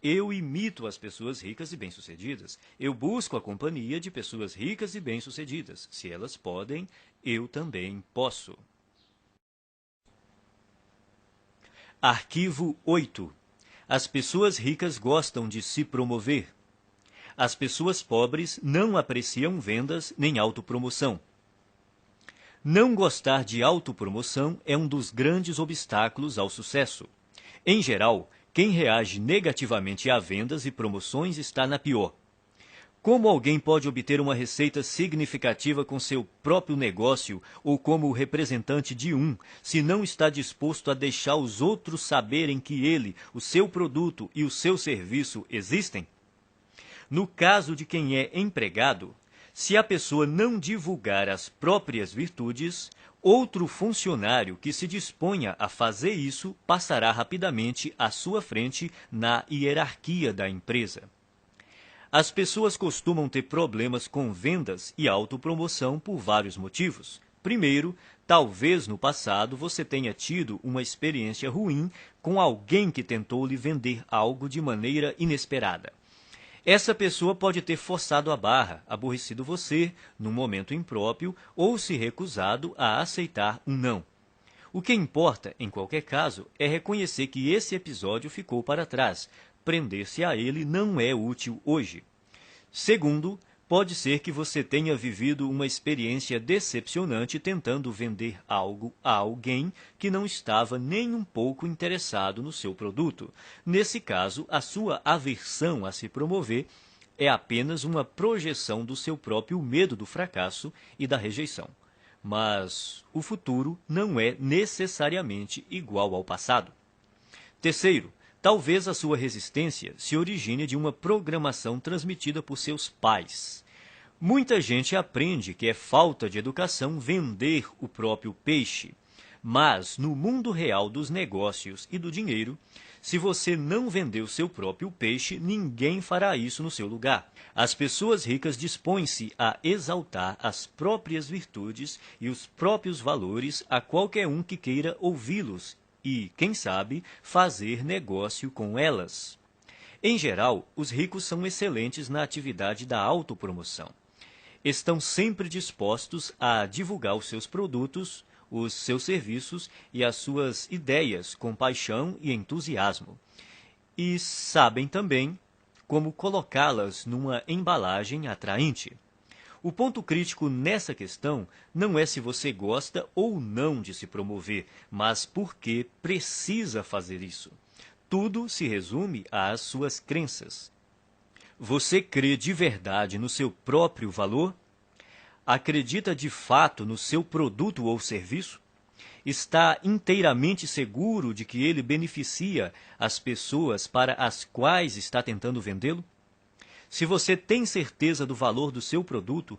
Eu imito as pessoas ricas e bem-sucedidas. Eu busco a companhia de pessoas ricas e bem-sucedidas. Se elas podem, eu também posso. Arquivo 8. As pessoas ricas gostam de se promover. As pessoas pobres não apreciam vendas nem autopromoção. Não gostar de autopromoção é um dos grandes obstáculos ao sucesso. Em geral, quem reage negativamente a vendas e promoções está na pior. Como alguém pode obter uma receita significativa com seu próprio negócio ou como representante de um, se não está disposto a deixar os outros saberem que ele, o seu produto e o seu serviço existem? No caso de quem é empregado, se a pessoa não divulgar as próprias virtudes, outro funcionário que se disponha a fazer isso passará rapidamente à sua frente na hierarquia da empresa. As pessoas costumam ter problemas com vendas e autopromoção por vários motivos. Primeiro, talvez no passado você tenha tido uma experiência ruim com alguém que tentou lhe vender algo de maneira inesperada. Essa pessoa pode ter forçado a barra, aborrecido você num momento impróprio ou se recusado a aceitar um não. O que importa, em qualquer caso, é reconhecer que esse episódio ficou para trás. Prender-se a ele não é útil hoje. Segundo, pode ser que você tenha vivido uma experiência decepcionante tentando vender algo a alguém que não estava nem um pouco interessado no seu produto. Nesse caso, a sua aversão a se promover é apenas uma projeção do seu próprio medo do fracasso e da rejeição. Mas o futuro não é necessariamente igual ao passado. Terceiro, talvez a sua resistência se origine de uma programação transmitida por seus pais. Muita gente aprende que é falta de educação vender o próprio peixe. Mas, no mundo real dos negócios e do dinheiro, se você não vender o seu próprio peixe, ninguém fará isso no seu lugar. As pessoas ricas dispõem-se a exaltar as próprias virtudes e os próprios valores a qualquer um que queira ouvi-los e, quem sabe, fazer negócio com elas. Em geral, os ricos são excelentes na atividade da autopromoção. Estão sempre dispostos a divulgar os seus produtos, os seus serviços e as suas ideias com paixão e entusiasmo. E sabem também como colocá-las numa embalagem atraente. O ponto crítico nessa questão não é se você gosta ou não de se promover, mas por que precisa fazer isso. Tudo se resume às suas crenças. Você crê de verdade no seu próprio valor? Acredita de fato no seu produto ou serviço? Está inteiramente seguro de que ele beneficia as pessoas para as quais está tentando vendê-lo? Se você tem certeza do valor do seu produto,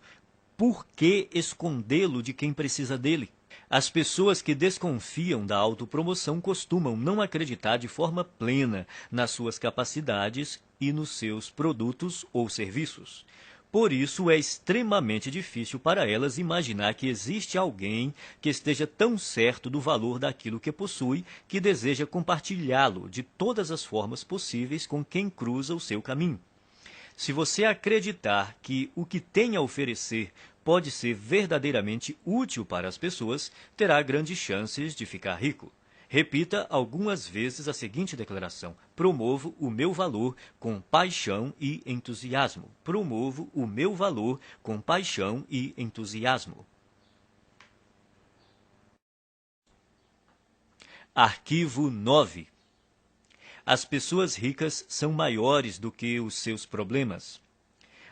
por que escondê-lo de quem precisa dele? As pessoas que desconfiam da autopromoção costumam não acreditar de forma plena nas suas capacidades e nos seus produtos ou serviços. Por isso, é extremamente difícil para elas imaginar que existe alguém que esteja tão certo do valor daquilo que possui que deseja compartilhá-lo de todas as formas possíveis com quem cruza o seu caminho. Se você acreditar que o que tem a oferecer pode ser verdadeiramente útil para as pessoas, terá grandes chances de ficar rico. Repita algumas vezes a seguinte declaração: promovo o meu valor com paixão e entusiasmo. Promovo o meu valor com paixão e entusiasmo. Arquivo 9. As pessoas ricas são maiores do que os seus problemas.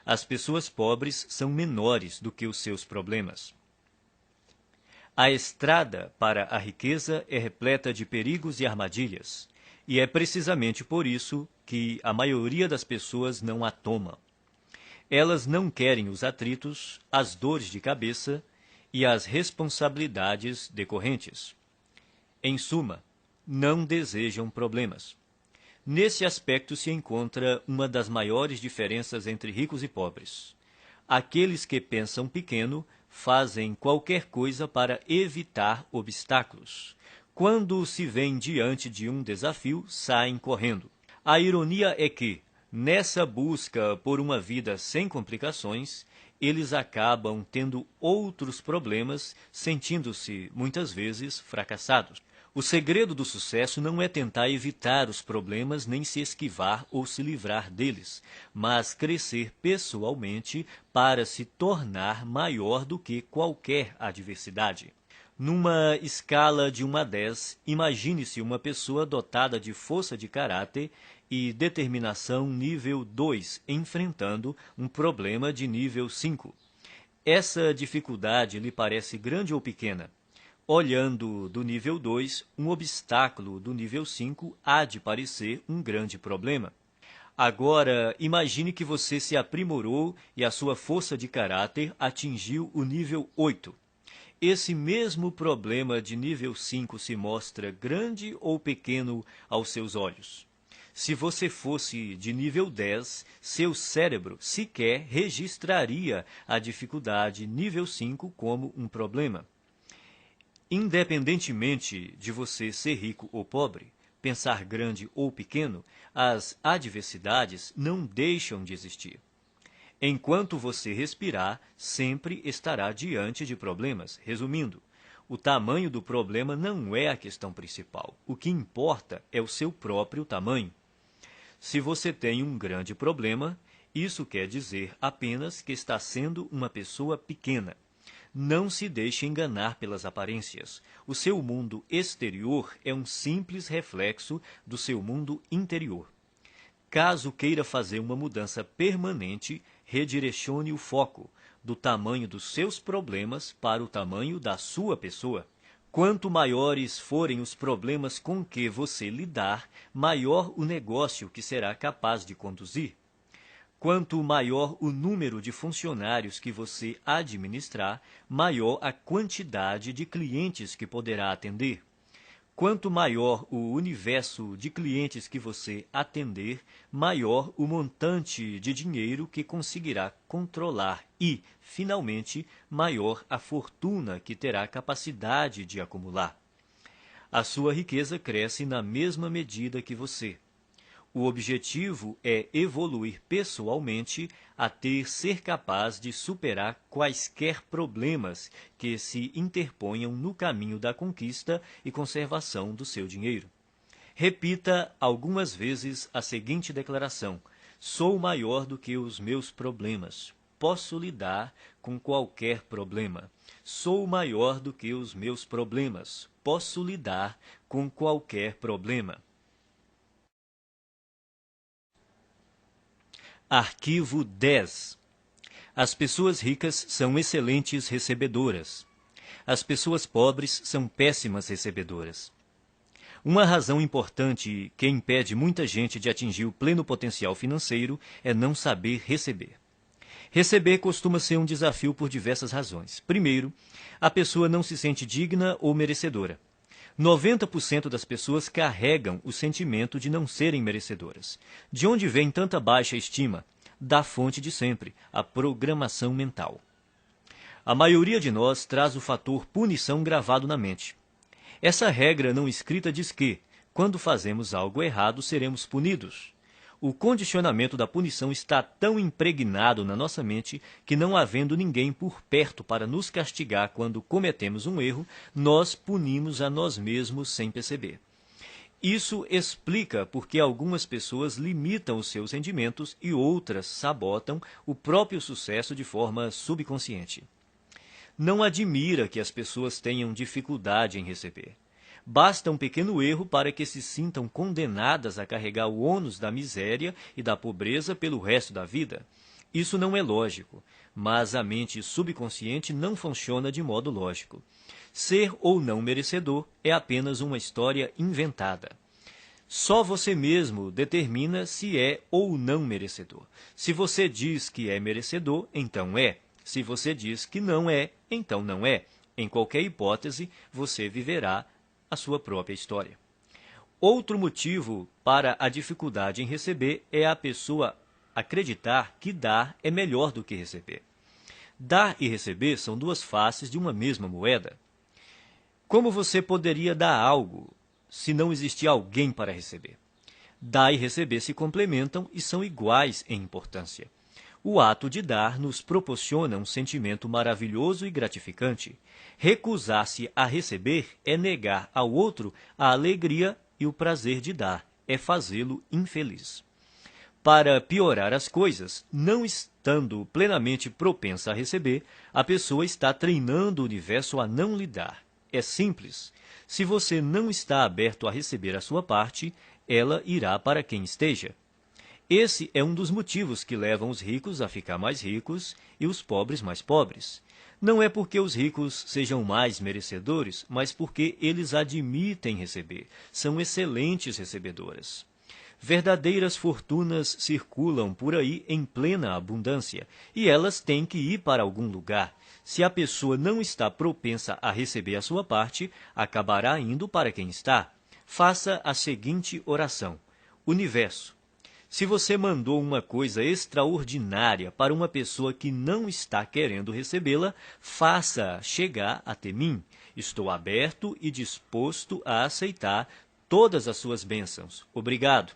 As pessoas pobres são menores do que os seus problemas. A estrada para a riqueza é repleta de perigos e armadilhas, e é precisamente por isso que a maioria das pessoas não a toma. Elas não querem os atritos, as dores de cabeça e as responsabilidades decorrentes. Em suma, não desejam problemas. Nesse aspecto se encontra uma das maiores diferenças entre ricos e pobres. Aqueles que pensam pequeno fazem qualquer coisa para evitar obstáculos. Quando se veem diante de um desafio, saem correndo. A ironia é que, nessa busca por uma vida sem complicações, eles acabam tendo outros problemas, sentindo-se, muitas vezes, fracassados. O segredo do sucesso não é tentar evitar os problemas, nem se esquivar ou se livrar deles, mas crescer pessoalmente para se tornar maior do que qualquer adversidade. Numa escala de 1 a 10, imagine-se uma pessoa dotada de força de caráter e determinação nível 2, enfrentando um problema de nível 5. Essa dificuldade lhe parece grande ou pequena? Olhando do nível 2, um obstáculo do nível 5 há de parecer um grande problema. Agora, imagine que você se aprimorou e a sua força de caráter atingiu o nível 8. Esse mesmo problema de nível 5 se mostra grande ou pequeno aos seus olhos? Se você fosse de nível 10, seu cérebro sequer registraria a dificuldade nível 5 como um problema. Independentemente de você ser rico ou pobre, pensar grande ou pequeno, as adversidades não deixam de existir. Enquanto você respirar, sempre estará diante de problemas. Resumindo, o tamanho do problema não é a questão principal. O que importa é o seu próprio tamanho. Se você tem um grande problema, isso quer dizer apenas que está sendo uma pessoa pequena. Não se deixe enganar pelas aparências. O seu mundo exterior é um simples reflexo do seu mundo interior. Caso queira fazer uma mudança permanente, redirecione o foco do tamanho dos seus problemas para o tamanho da sua pessoa. Quanto maiores forem os problemas com que você lidar, maior o negócio que será capaz de conduzir. Quanto maior o número de funcionários que você administrar, maior a quantidade de clientes que poderá atender. Quanto maior o universo de clientes que você atender, maior o montante de dinheiro que conseguirá controlar e, finalmente, maior a fortuna que terá capacidade de acumular. A sua riqueza cresce na mesma medida que você. O objetivo é evoluir pessoalmente até ser capaz de superar quaisquer problemas que se interponham no caminho da conquista e conservação do seu dinheiro. Repita algumas vezes a seguinte declaração: sou maior do que os meus problemas. Posso lidar com qualquer problema. Sou maior do que os meus problemas. Posso lidar com qualquer problema. Arquivo 10. As pessoas ricas são excelentes recebedoras. As pessoas pobres são péssimas recebedoras. Uma razão importante que impede muita gente de atingir o pleno potencial financeiro é não saber receber. Receber costuma ser um desafio por diversas razões. Primeiro, a pessoa não se sente digna ou merecedora. 90% das pessoas carregam o sentimento de não serem merecedoras. De onde vem tanta baixa estima? Da fonte de sempre, a programação mental. A maioria de nós traz o fator punição gravado na mente. Essa regra não escrita diz que, quando fazemos algo errado, seremos punidos. O condicionamento da punição está tão impregnado na nossa mente que, não havendo ninguém por perto para nos castigar quando cometemos um erro, nós punimos a nós mesmos sem perceber. Isso explica por que algumas pessoas limitam os seus rendimentos e outras sabotam o próprio sucesso de forma subconsciente. Não admira que as pessoas tenham dificuldade em receber. Basta um pequeno erro para que se sintam condenadas a carregar o ônus da miséria e da pobreza pelo resto da vida. Isso não é lógico, mas a mente subconsciente não funciona de modo lógico. Ser ou não merecedor é apenas uma história inventada. Só você mesmo determina se é ou não merecedor. Se você diz que é merecedor, então é. Se você diz que não é, então não é. Em qualquer hipótese, você viverá a sua própria história. Outro motivo para a dificuldade em receber é a pessoa acreditar que dar é melhor do que receber. Dar e receber são duas faces de uma mesma moeda. Como você poderia dar algo se não existir alguém para receber? Dar e receber se complementam e são iguais em importância. O ato de dar nos proporciona um sentimento maravilhoso e gratificante. Recusar-se a receber é negar ao outro a alegria e o prazer de dar, é fazê-lo infeliz. Para piorar as coisas, não estando plenamente propensa a receber, a pessoa está treinando o universo a não lhe dar. É simples. Se você não está aberto a receber a sua parte, ela irá para quem esteja. Esse é um dos motivos que levam os ricos a ficar mais ricos e os pobres mais pobres. Não é porque os ricos sejam mais merecedores, mas porque eles admitem receber, são excelentes recebedoras. Verdadeiras fortunas circulam por aí em plena abundância, e elas têm que ir para algum lugar. Se a pessoa não está propensa a receber a sua parte, acabará indo para quem está. Faça a seguinte oração: Universo, se você mandou uma coisa extraordinária para uma pessoa que não está querendo recebê-la, faça chegar até mim. Estou aberto e disposto a aceitar todas as suas bênçãos. Obrigado.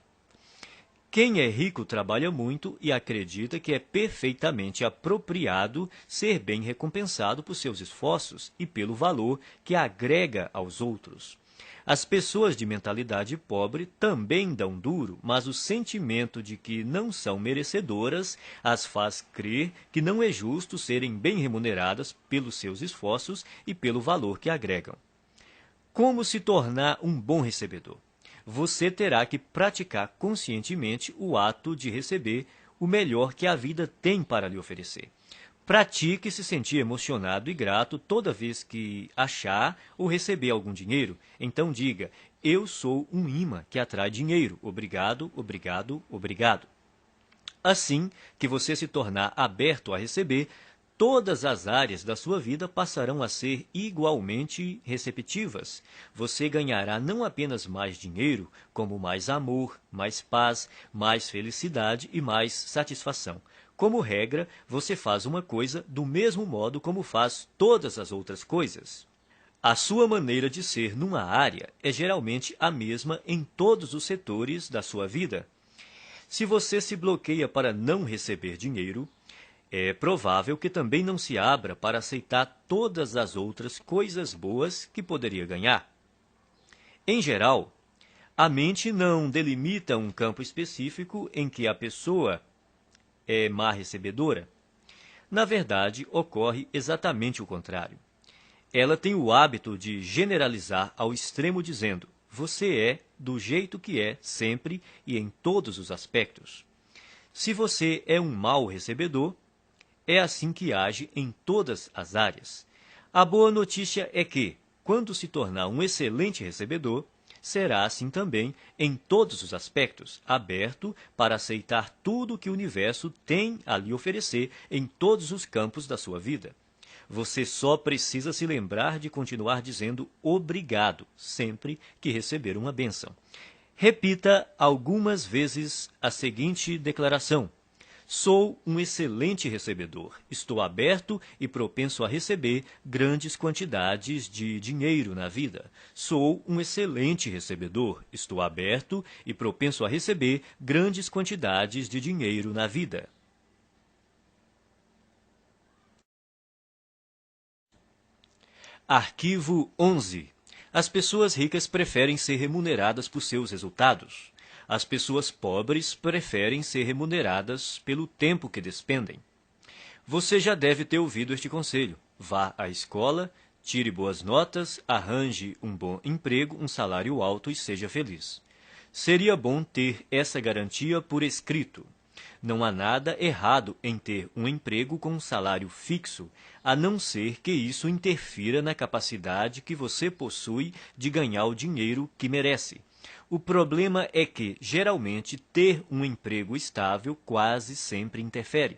Quem é rico trabalha muito e acredita que é perfeitamente apropriado ser bem recompensado por seus esforços e pelo valor que agrega aos outros. As pessoas de mentalidade pobre também dão duro, mas o sentimento de que não são merecedoras as faz crer que não é justo serem bem remuneradas pelos seus esforços e pelo valor que agregam. Como se tornar um bom recebedor? Você terá que praticar conscientemente o ato de receber o melhor que a vida tem para lhe oferecer. Pratique se sentir emocionado e grato toda vez que achar ou receber algum dinheiro. Então diga: eu sou um imã que atrai dinheiro. Obrigado, obrigado, obrigado. Assim que você se tornar aberto a receber, todas as áreas da sua vida passarão a ser igualmente receptivas. Você ganhará não apenas mais dinheiro, como mais amor, mais paz, mais felicidade e mais satisfação. Como regra, você faz uma coisa do mesmo modo como faz todas as outras coisas. A sua maneira de ser numa área é geralmente a mesma em todos os setores da sua vida. Se você se bloqueia para não receber dinheiro, é provável que também não se abra para aceitar todas as outras coisas boas que poderia ganhar. Em geral, a mente não delimita um campo específico em que a pessoa é má recebedora. Na verdade, ocorre exatamente o contrário. Ela tem o hábito de generalizar ao extremo dizendo: você é do jeito que é sempre e em todos os aspectos. Se você é um mau recebedor, é assim que age em todas as áreas. A boa notícia é que, quando se tornar um excelente recebedor, será assim também em todos os aspectos, aberto para aceitar tudo que o universo tem a lhe oferecer em todos os campos da sua vida. Você só precisa se lembrar de continuar dizendo obrigado sempre que receber uma bênção. Repita algumas vezes a seguinte declaração: Sou um excelente recebedor. Estou aberto e propenso a receber grandes quantidades de dinheiro na vida. Sou um excelente recebedor. Estou aberto e propenso a receber grandes quantidades de dinheiro na vida. Arquivo 11. As pessoas ricas preferem ser remuneradas por seus resultados. As pessoas pobres preferem ser remuneradas pelo tempo que despendem. Você já deve ter ouvido este conselho. Vá à escola, tire boas notas, arranje um bom emprego, um salário alto e seja feliz. Seria bom ter essa garantia por escrito. Não há nada errado em ter um emprego com um salário fixo, a não ser que isso interfira na capacidade que você possui de ganhar o dinheiro que merece. O problema é que, geralmente, ter um emprego estável quase sempre interfere.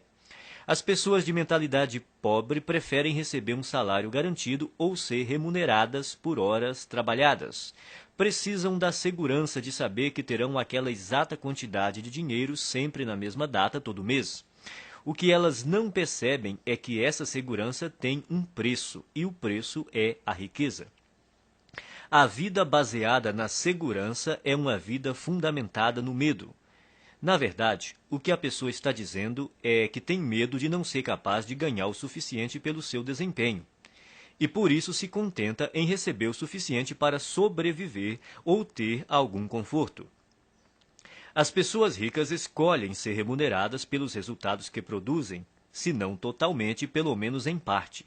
As pessoas de mentalidade pobre preferem receber um salário garantido ou ser remuneradas por horas trabalhadas. Precisam da segurança de saber que terão aquela exata quantidade de dinheiro sempre na mesma data todo mês. O que elas não percebem é que essa segurança tem um preço, e o preço é a riqueza. A vida baseada na segurança é uma vida fundamentada no medo. Na verdade, o que a pessoa está dizendo é que tem medo de não ser capaz de ganhar o suficiente pelo seu desempenho. E por isso se contenta em receber o suficiente para sobreviver ou ter algum conforto. As pessoas ricas escolhem ser remuneradas pelos resultados que produzem, se não totalmente, pelo menos em parte.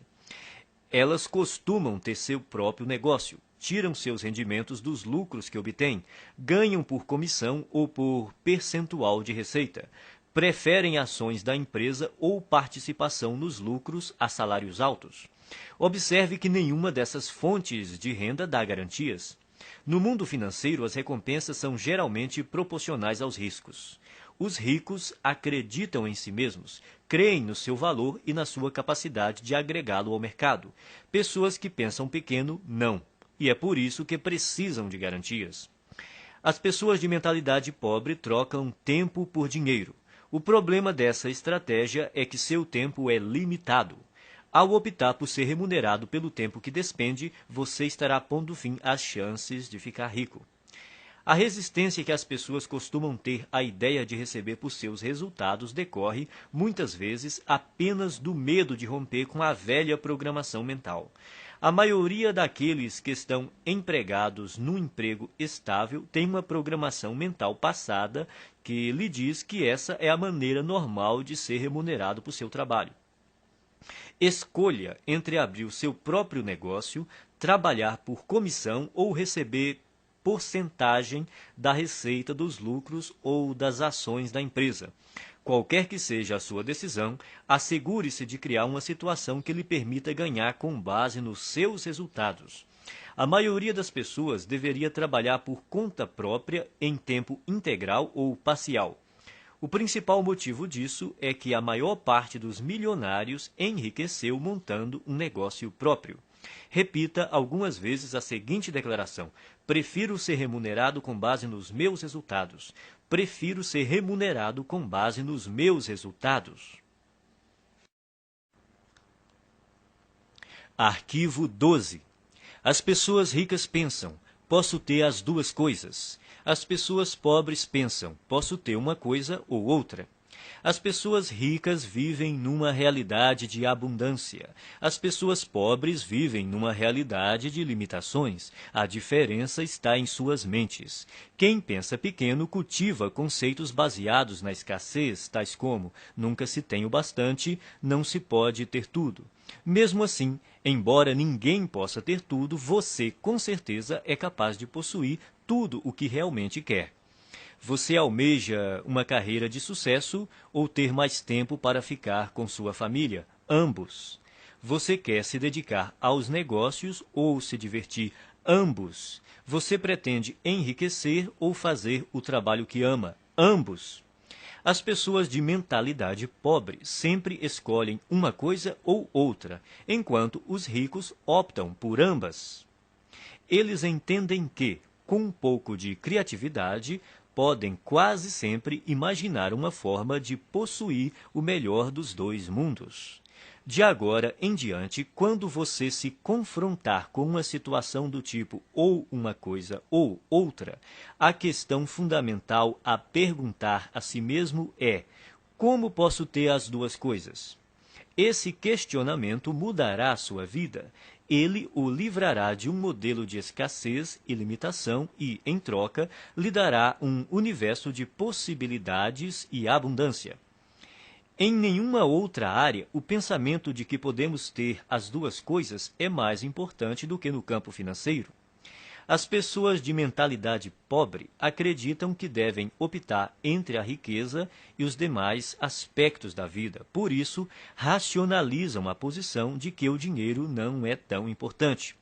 Elas costumam ter seu próprio negócio, tiram seus rendimentos dos lucros que obtêm, ganham por comissão ou por percentual de receita, preferem ações da empresa ou participação nos lucros a salários altos. Observe que nenhuma dessas fontes de renda dá garantias. No mundo financeiro, as recompensas são geralmente proporcionais aos riscos. Os ricos acreditam em si mesmos, creem no seu valor e na sua capacidade de agregá-lo ao mercado. Pessoas que pensam pequeno, não. E é por isso que precisam de garantias. As pessoas de mentalidade pobre trocam tempo por dinheiro. O problema dessa estratégia é que seu tempo é limitado. Ao optar por ser remunerado pelo tempo que despende, você estará pondo fim às chances de ficar rico. A resistência que as pessoas costumam ter à ideia de receber por seus resultados decorre, muitas vezes, apenas do medo de romper com a velha programação mental. A maioria daqueles que estão empregados num emprego estável tem uma programação mental passada que lhe diz que essa é a maneira normal de ser remunerado por seu trabalho. Escolha entre abrir o seu próprio negócio, trabalhar por comissão ou receber porcentagem da receita dos lucros ou das ações da empresa. Qualquer que seja a sua decisão, assegure-se de criar uma situação que lhe permita ganhar com base nos seus resultados. A maioria das pessoas deveria trabalhar por conta própria em tempo integral ou parcial. O principal motivo disso é que a maior parte dos milionários enriqueceu montando um negócio próprio. Repita algumas vezes a seguinte declaração: prefiro ser remunerado com base nos meus resultados. Prefiro ser remunerado com base nos meus resultados. Arquivo 12. As pessoas ricas pensam: posso ter as duas coisas. As pessoas pobres pensam: posso ter uma coisa ou outra. As pessoas ricas vivem numa realidade de abundância. As pessoas pobres vivem numa realidade de limitações. A diferença está em suas mentes. Quem pensa pequeno cultiva conceitos baseados na escassez, tais como: nunca se tem o bastante, não se pode ter tudo. Mesmo assim, embora ninguém possa ter tudo, você com certeza é capaz de possuir tudo o que realmente quer. Você almeja uma carreira de sucesso ou ter mais tempo para ficar com sua família? Ambos. Você quer se dedicar aos negócios ou se divertir? Ambos. Você pretende enriquecer ou fazer o trabalho que ama? Ambos. As pessoas de mentalidade pobre sempre escolhem uma coisa ou outra, enquanto os ricos optam por ambas. Eles entendem que, com um pouco de criatividade, podem quase sempre imaginar uma forma de possuir o melhor dos dois mundos. De agora em diante, quando você se confrontar com uma situação do tipo ou uma coisa ou outra, a questão fundamental a perguntar a si mesmo é: como posso ter as duas coisas? Esse questionamento mudará a sua vida. Ele o livrará de um modelo de escassez e limitação e, em troca, lhe dará um universo de possibilidades e abundância. Em nenhuma outra área, o pensamento de que podemos ter as duas coisas é mais importante do que no campo financeiro. As pessoas de mentalidade pobre acreditam que devem optar entre a riqueza e os demais aspectos da vida. Por isso, racionalizam a posição de que o dinheiro não é tão importante.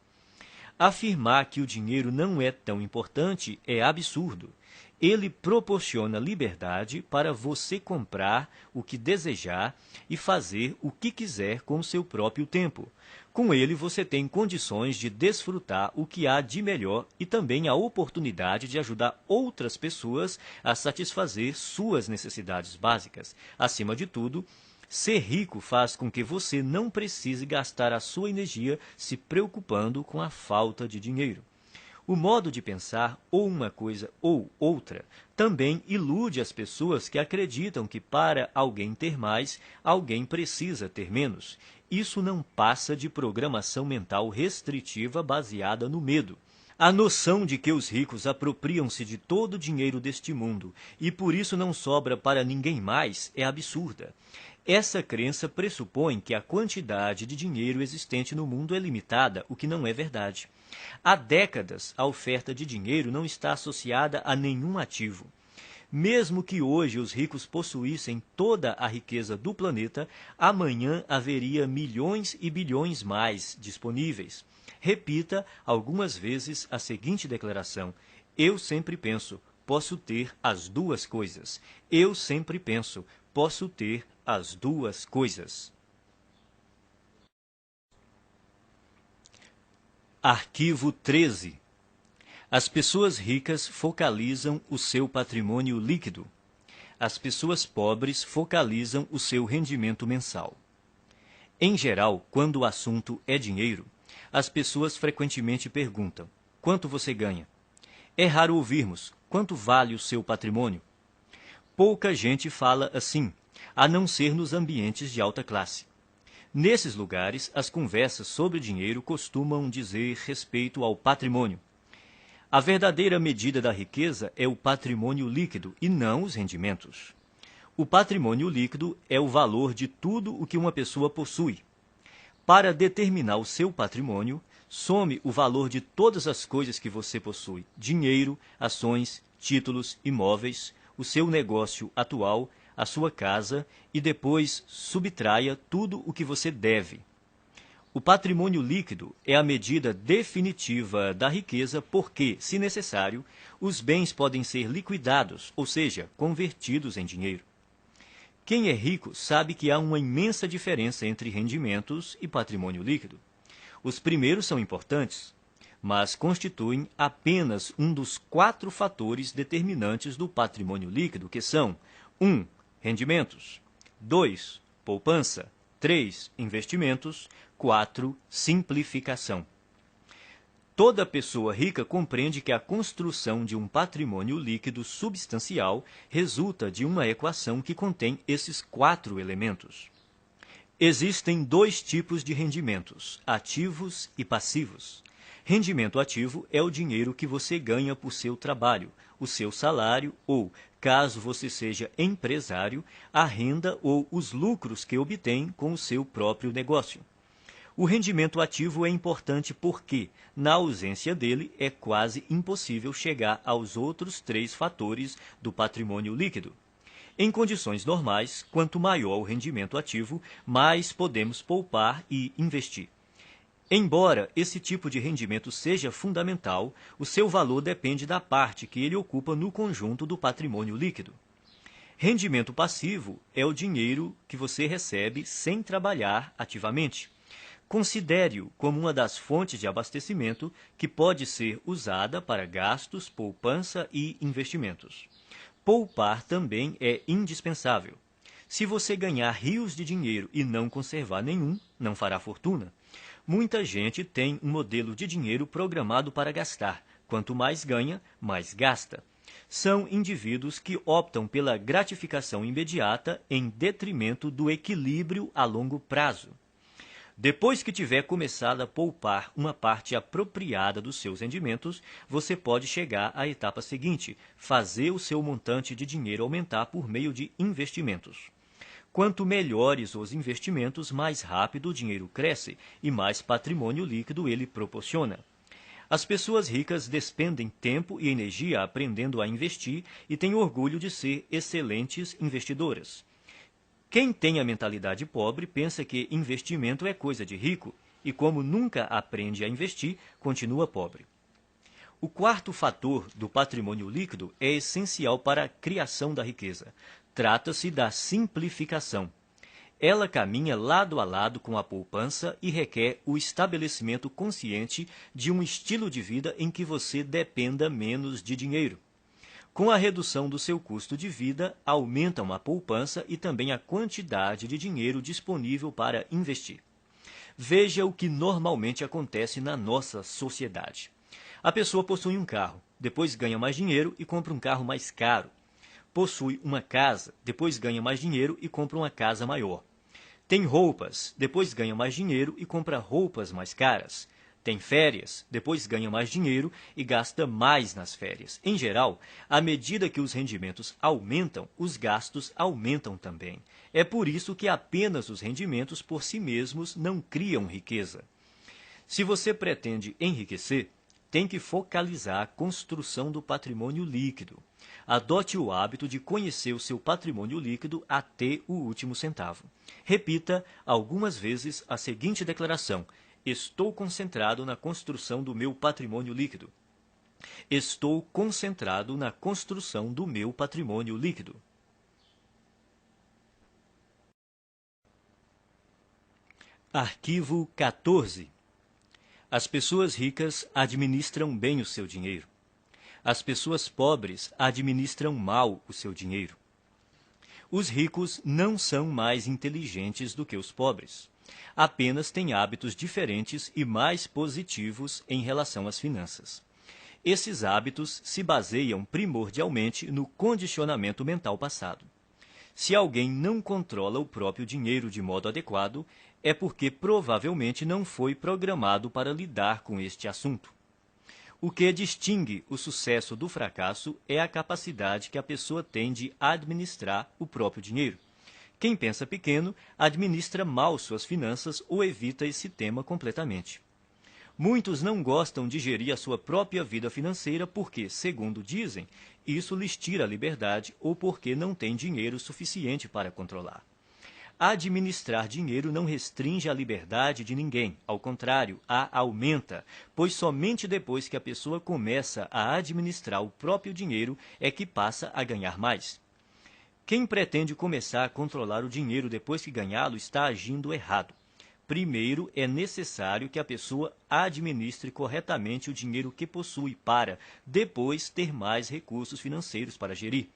Afirmar que o dinheiro não é tão importante é absurdo. Ele proporciona liberdade para você comprar o que desejar e fazer o que quiser com o seu próprio tempo. Com ele, você tem condições de desfrutar o que há de melhor e também a oportunidade de ajudar outras pessoas a satisfazer suas necessidades básicas. Acima de tudo, ser rico faz com que você não precise gastar a sua energia se preocupando com a falta de dinheiro. O modo de pensar, ou uma coisa ou outra, também ilude as pessoas que acreditam que para alguém ter mais, alguém precisa ter menos. Isso não passa de programação mental restritiva baseada no medo. A noção de que os ricos apropriam-se de todo o dinheiro deste mundo e por isso não sobra para ninguém mais é absurda. Essa crença pressupõe que a quantidade de dinheiro existente no mundo é limitada, o que não é verdade. Há décadas, a oferta de dinheiro não está associada a nenhum ativo. Mesmo que hoje os ricos possuíssem toda a riqueza do planeta, amanhã haveria milhões e bilhões mais disponíveis. Repita algumas vezes a seguinte declaração: eu sempre penso, posso ter as duas coisas. Eu sempre penso, posso ter as duas coisas. Arquivo 13. As pessoas ricas focalizam o seu patrimônio líquido. As pessoas pobres focalizam o seu rendimento mensal. Em geral, quando o assunto é dinheiro, as pessoas frequentemente perguntam: quanto você ganha? É raro ouvirmos: quanto vale o seu patrimônio? Pouca gente fala assim, a não ser nos ambientes de alta classe. Nesses lugares, as conversas sobre dinheiro costumam dizer respeito ao patrimônio. A verdadeira medida da riqueza é o patrimônio líquido e não os rendimentos. O patrimônio líquido é o valor de tudo o que uma pessoa possui. Para determinar o seu patrimônio, some o valor de todas as coisas que você possui: dinheiro, ações, títulos, imóveis, o seu negócio atual, a sua casa, e depois subtraia tudo o que você deve. O patrimônio líquido é a medida definitiva da riqueza porque, se necessário, os bens podem ser liquidados, ou seja, convertidos em dinheiro. Quem é rico sabe que há uma imensa diferença entre rendimentos e patrimônio líquido. Os primeiros são importantes, mas constituem apenas um dos 4 fatores determinantes do patrimônio líquido, que são 1. Rendimentos, 2. Poupança, 3. Investimentos, 4. Simplificação. Toda pessoa rica compreende que a construção de um patrimônio líquido substancial resulta de uma equação que contém esses 4 elementos. Existem 2 tipos de rendimentos, ativos e passivos. Rendimento ativo é o dinheiro que você ganha por seu trabalho, o seu salário ou, caso você seja empresário, a renda ou os lucros que obtém com o seu próprio negócio. O rendimento ativo é importante porque, na ausência dele, é quase impossível chegar aos outros 3 fatores do patrimônio líquido. Em condições normais, quanto maior o rendimento ativo, mais podemos poupar e investir. Embora esse tipo de rendimento seja fundamental, o seu valor depende da parte que ele ocupa no conjunto do patrimônio líquido. Rendimento passivo é o dinheiro que você recebe sem trabalhar ativamente. Considere-o como uma das fontes de abastecimento que pode ser usada para gastos, poupança e investimentos. Poupar também é indispensável. Se você ganhar rios de dinheiro e não conservar nenhum, não fará fortuna. Muita gente tem um modelo de dinheiro programado para gastar. Quanto mais ganha, mais gasta. São indivíduos que optam pela gratificação imediata em detrimento do equilíbrio a longo prazo. Depois que tiver começado a poupar uma parte apropriada dos seus rendimentos, você pode chegar à etapa seguinte, fazer o seu montante de dinheiro aumentar por meio de investimentos. Quanto melhores os investimentos, mais rápido o dinheiro cresce e mais patrimônio líquido ele proporciona. As pessoas ricas despendem tempo e energia aprendendo a investir e têm orgulho de ser excelentes investidoras. Quem tem a mentalidade pobre pensa que investimento é coisa de rico e, como nunca aprende a investir, continua pobre. O quarto fator do patrimônio líquido é essencial para a criação da riqueza. Trata-se da simplificação. Ela caminha lado a lado com a poupança e requer o estabelecimento consciente de um estilo de vida em que você dependa menos de dinheiro. Com a redução do seu custo de vida, aumentam a poupança e também a quantidade de dinheiro disponível para investir. Veja o que normalmente acontece na nossa sociedade. A pessoa possui um carro, depois ganha mais dinheiro e compra um carro mais caro. Possui uma casa, depois ganha mais dinheiro e compra uma casa maior. Tem roupas, depois ganha mais dinheiro e compra roupas mais caras. Tem férias, depois ganha mais dinheiro e gasta mais nas férias. Em geral, à medida que os rendimentos aumentam, os gastos aumentam também. É por isso que apenas os rendimentos por si mesmos não criam riqueza. Se você pretende enriquecer, tem que focalizar a construção do patrimônio líquido. Adote o hábito de conhecer o seu patrimônio líquido até o último centavo. Repita algumas vezes a seguinte declaração: estou concentrado na construção do meu patrimônio líquido. Estou concentrado na construção do meu patrimônio líquido. Arquivo 14. As pessoas ricas administram bem o seu dinheiro. As pessoas pobres administram mal o seu dinheiro. Os ricos não são mais inteligentes do que os pobres. Apenas têm hábitos diferentes e mais positivos em relação às finanças. Esses hábitos se baseiam primordialmente no condicionamento mental passado. Se alguém não controla o próprio dinheiro de modo adequado, é porque provavelmente não foi programado para lidar com este assunto. O que distingue o sucesso do fracasso é a capacidade que a pessoa tem de administrar o próprio dinheiro. Quem pensa pequeno administra mal suas finanças ou evita esse tema completamente. Muitos não gostam de gerir a sua própria vida financeira porque, segundo dizem, isso lhes tira a liberdade ou porque não têm dinheiro suficiente para controlar. Administrar dinheiro não restringe a liberdade de ninguém, ao contrário, a aumenta, pois somente depois que a pessoa começa a administrar o próprio dinheiro é que passa a ganhar mais. Quem pretende começar a controlar o dinheiro depois que ganhá-lo está agindo errado. Primeiro, é necessário que a pessoa administre corretamente o dinheiro que possui para, depois, ter mais recursos financeiros para gerir.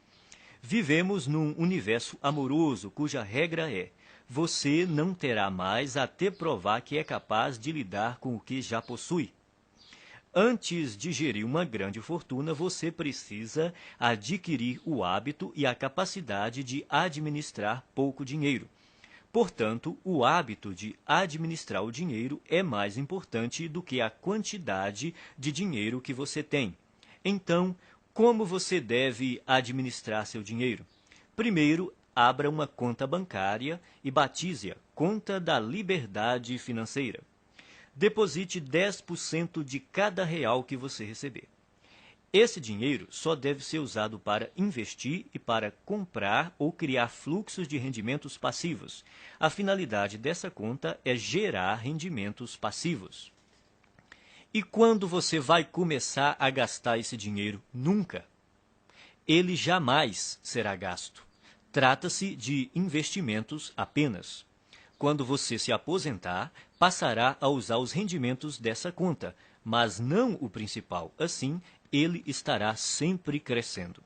Vivemos num universo amoroso cuja regra é: você não terá mais até provar que é capaz de lidar com o que já possui. Antes de gerir uma grande fortuna, você precisa adquirir o hábito e a capacidade de administrar pouco dinheiro. Portanto, o hábito de administrar o dinheiro é mais importante do que a quantidade de dinheiro que você tem. Então, como você deve administrar seu dinheiro? Primeiro, abra uma conta bancária e batize-a Conta da Liberdade Financeira. Deposite 10% de cada real que você receber. Esse dinheiro só deve ser usado para investir e para comprar ou criar fluxos de rendimentos passivos. A finalidade dessa conta é gerar rendimentos passivos. E quando você vai começar a gastar esse dinheiro? Nunca. Ele jamais será gasto. Trata-se de investimentos apenas. Quando você se aposentar, passará a usar os rendimentos dessa conta, mas não o principal. Assim, ele estará sempre crescendo.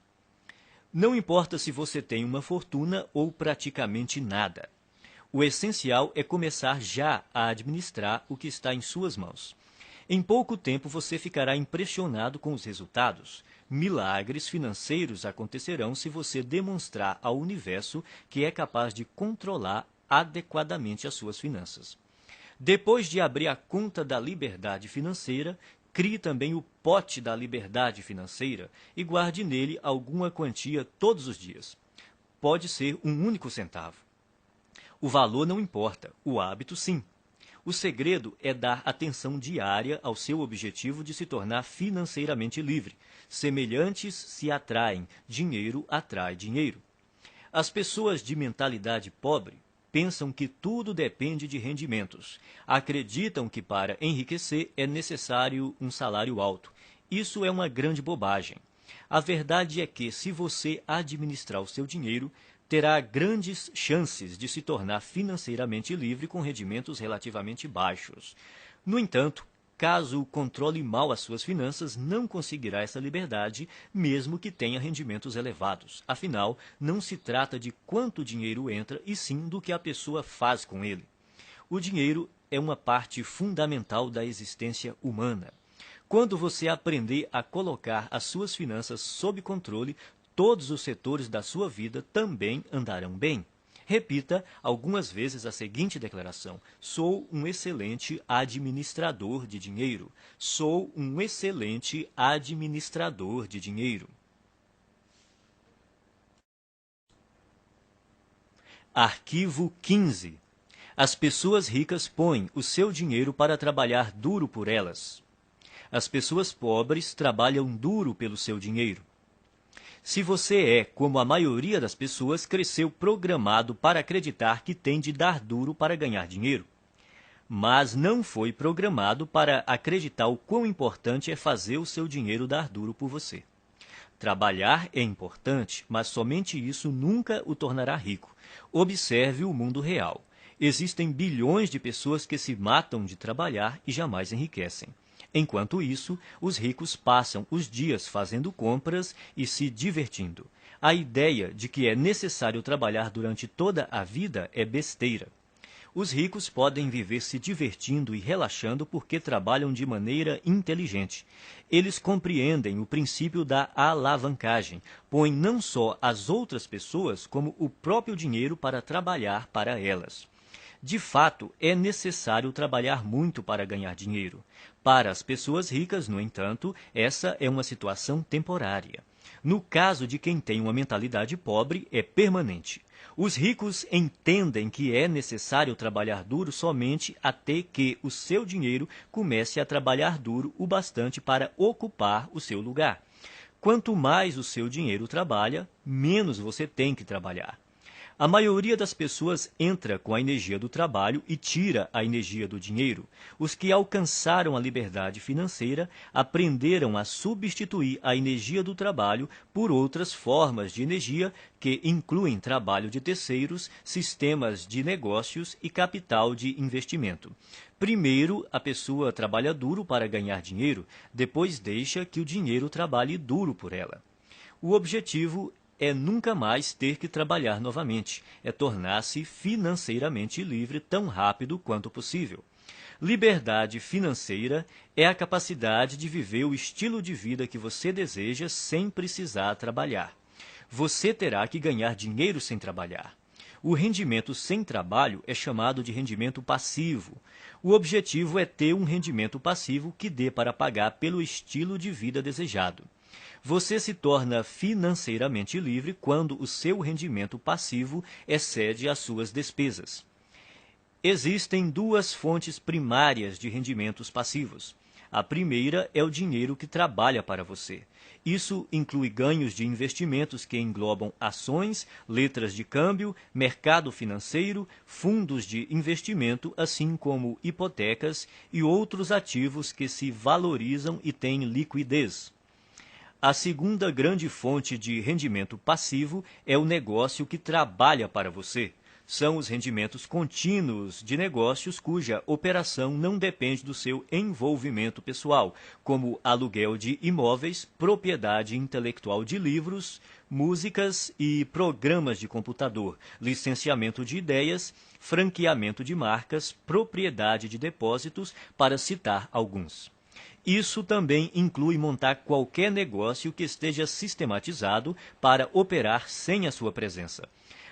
Não importa se você tem uma fortuna ou praticamente nada. O essencial é começar já a administrar o que está em suas mãos. Em pouco tempo você ficará impressionado com os resultados. Milagres financeiros acontecerão se você demonstrar ao universo que é capaz de controlar adequadamente as suas finanças. Depois de abrir a conta da liberdade financeira, crie também o pote da liberdade financeira e guarde nele alguma quantia todos os dias. Pode ser um único centavo. O valor não importa, o hábito sim. O segredo é dar atenção diária ao seu objetivo de se tornar financeiramente livre. Semelhantes se atraem, dinheiro atrai dinheiro. As pessoas de mentalidade pobre pensam que tudo depende de rendimentos. Acreditam que para enriquecer é necessário um salário alto. Isso é uma grande bobagem. A verdade é que, se você administrar o seu dinheiro, terá grandes chances de se tornar financeiramente livre com rendimentos relativamente baixos. No entanto, caso controle mal as suas finanças, não conseguirá essa liberdade, mesmo que tenha rendimentos elevados. Afinal, não se trata de quanto dinheiro entra, e sim do que a pessoa faz com ele. O dinheiro é uma parte fundamental da existência humana. Quando você aprender a colocar as suas finanças sob controle, todos os setores da sua vida também andarão bem. Repita algumas vezes a seguinte declaração: sou um excelente administrador de dinheiro. Sou um excelente administrador de dinheiro. Arquivo 15. As pessoas ricas põem o seu dinheiro para trabalhar duro por elas. As pessoas pobres trabalham duro pelo seu dinheiro. Se você é, como a maioria das pessoas, cresceu programado para acreditar que tem de dar duro para ganhar dinheiro, mas não foi programado para acreditar o quão importante é fazer o seu dinheiro dar duro por você. Trabalhar é importante, mas somente isso nunca o tornará rico. Observe o mundo real. Existem bilhões de pessoas que se matam de trabalhar e jamais enriquecem. Enquanto isso, os ricos passam os dias fazendo compras e se divertindo. A ideia de que é necessário trabalhar durante toda a vida é besteira. Os ricos podem viver se divertindo e relaxando porque trabalham de maneira inteligente. Eles compreendem o princípio da alavancagem, põem não só as outras pessoas, como o próprio dinheiro para trabalhar para elas. De fato, é necessário trabalhar muito para ganhar dinheiro. Para as pessoas ricas, no entanto, essa é uma situação temporária. No caso de quem tem uma mentalidade pobre, é permanente. Os ricos entendem que é necessário trabalhar duro somente até que o seu dinheiro comece a trabalhar duro o bastante para ocupar o seu lugar. Quanto mais o seu dinheiro trabalha, menos você tem que trabalhar. A maioria das pessoas entra com a energia do trabalho e tira a energia do dinheiro. Os que alcançaram a liberdade financeira aprenderam a substituir a energia do trabalho por outras formas de energia que incluem trabalho de terceiros, sistemas de negócios e capital de investimento. Primeiro, a pessoa trabalha duro para ganhar dinheiro, depois deixa que o dinheiro trabalhe duro por ela. O objetivo é nunca mais ter que trabalhar novamente, é tornar-se financeiramente livre tão rápido quanto possível. Liberdade financeira é a capacidade de viver o estilo de vida que você deseja sem precisar trabalhar. Você terá que ganhar dinheiro sem trabalhar. O rendimento sem trabalho é chamado de rendimento passivo. O objetivo é ter um rendimento passivo que dê para pagar pelo estilo de vida desejado. Você se torna financeiramente livre quando o seu rendimento passivo excede as suas despesas. Existem duas fontes primárias de rendimentos passivos. A primeira é o dinheiro que trabalha para você. Isso inclui ganhos de investimentos que englobam ações, letras de câmbio, mercado financeiro, fundos de investimento, assim como hipotecas e outros ativos que se valorizam e têm liquidez. A segunda grande fonte de rendimento passivo é o negócio que trabalha para você. São os rendimentos contínuos de negócios cuja operação não depende do seu envolvimento pessoal, como aluguel de imóveis, propriedade intelectual de livros, músicas e programas de computador, licenciamento de ideias, franqueamento de marcas, propriedade de depósitos, para citar alguns. Isso também inclui montar qualquer negócio que esteja sistematizado para operar sem a sua presença.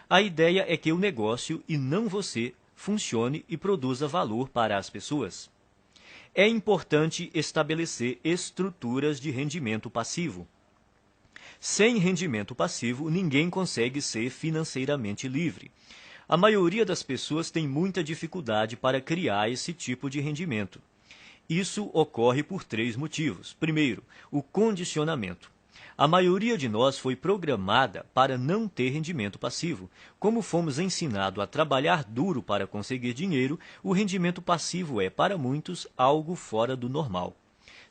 A ideia é que o negócio, e não você, funcione e produza valor para as pessoas. É importante estabelecer estruturas de rendimento passivo. Sem rendimento passivo, ninguém consegue ser financeiramente livre. A maioria das pessoas tem muita dificuldade para criar esse tipo de rendimento. Isso ocorre por 3 motivos. Primeiro, o condicionamento. A maioria de nós foi programada para não ter rendimento passivo. Como fomos ensinados a trabalhar duro para conseguir dinheiro, o rendimento passivo é, para muitos, algo fora do normal.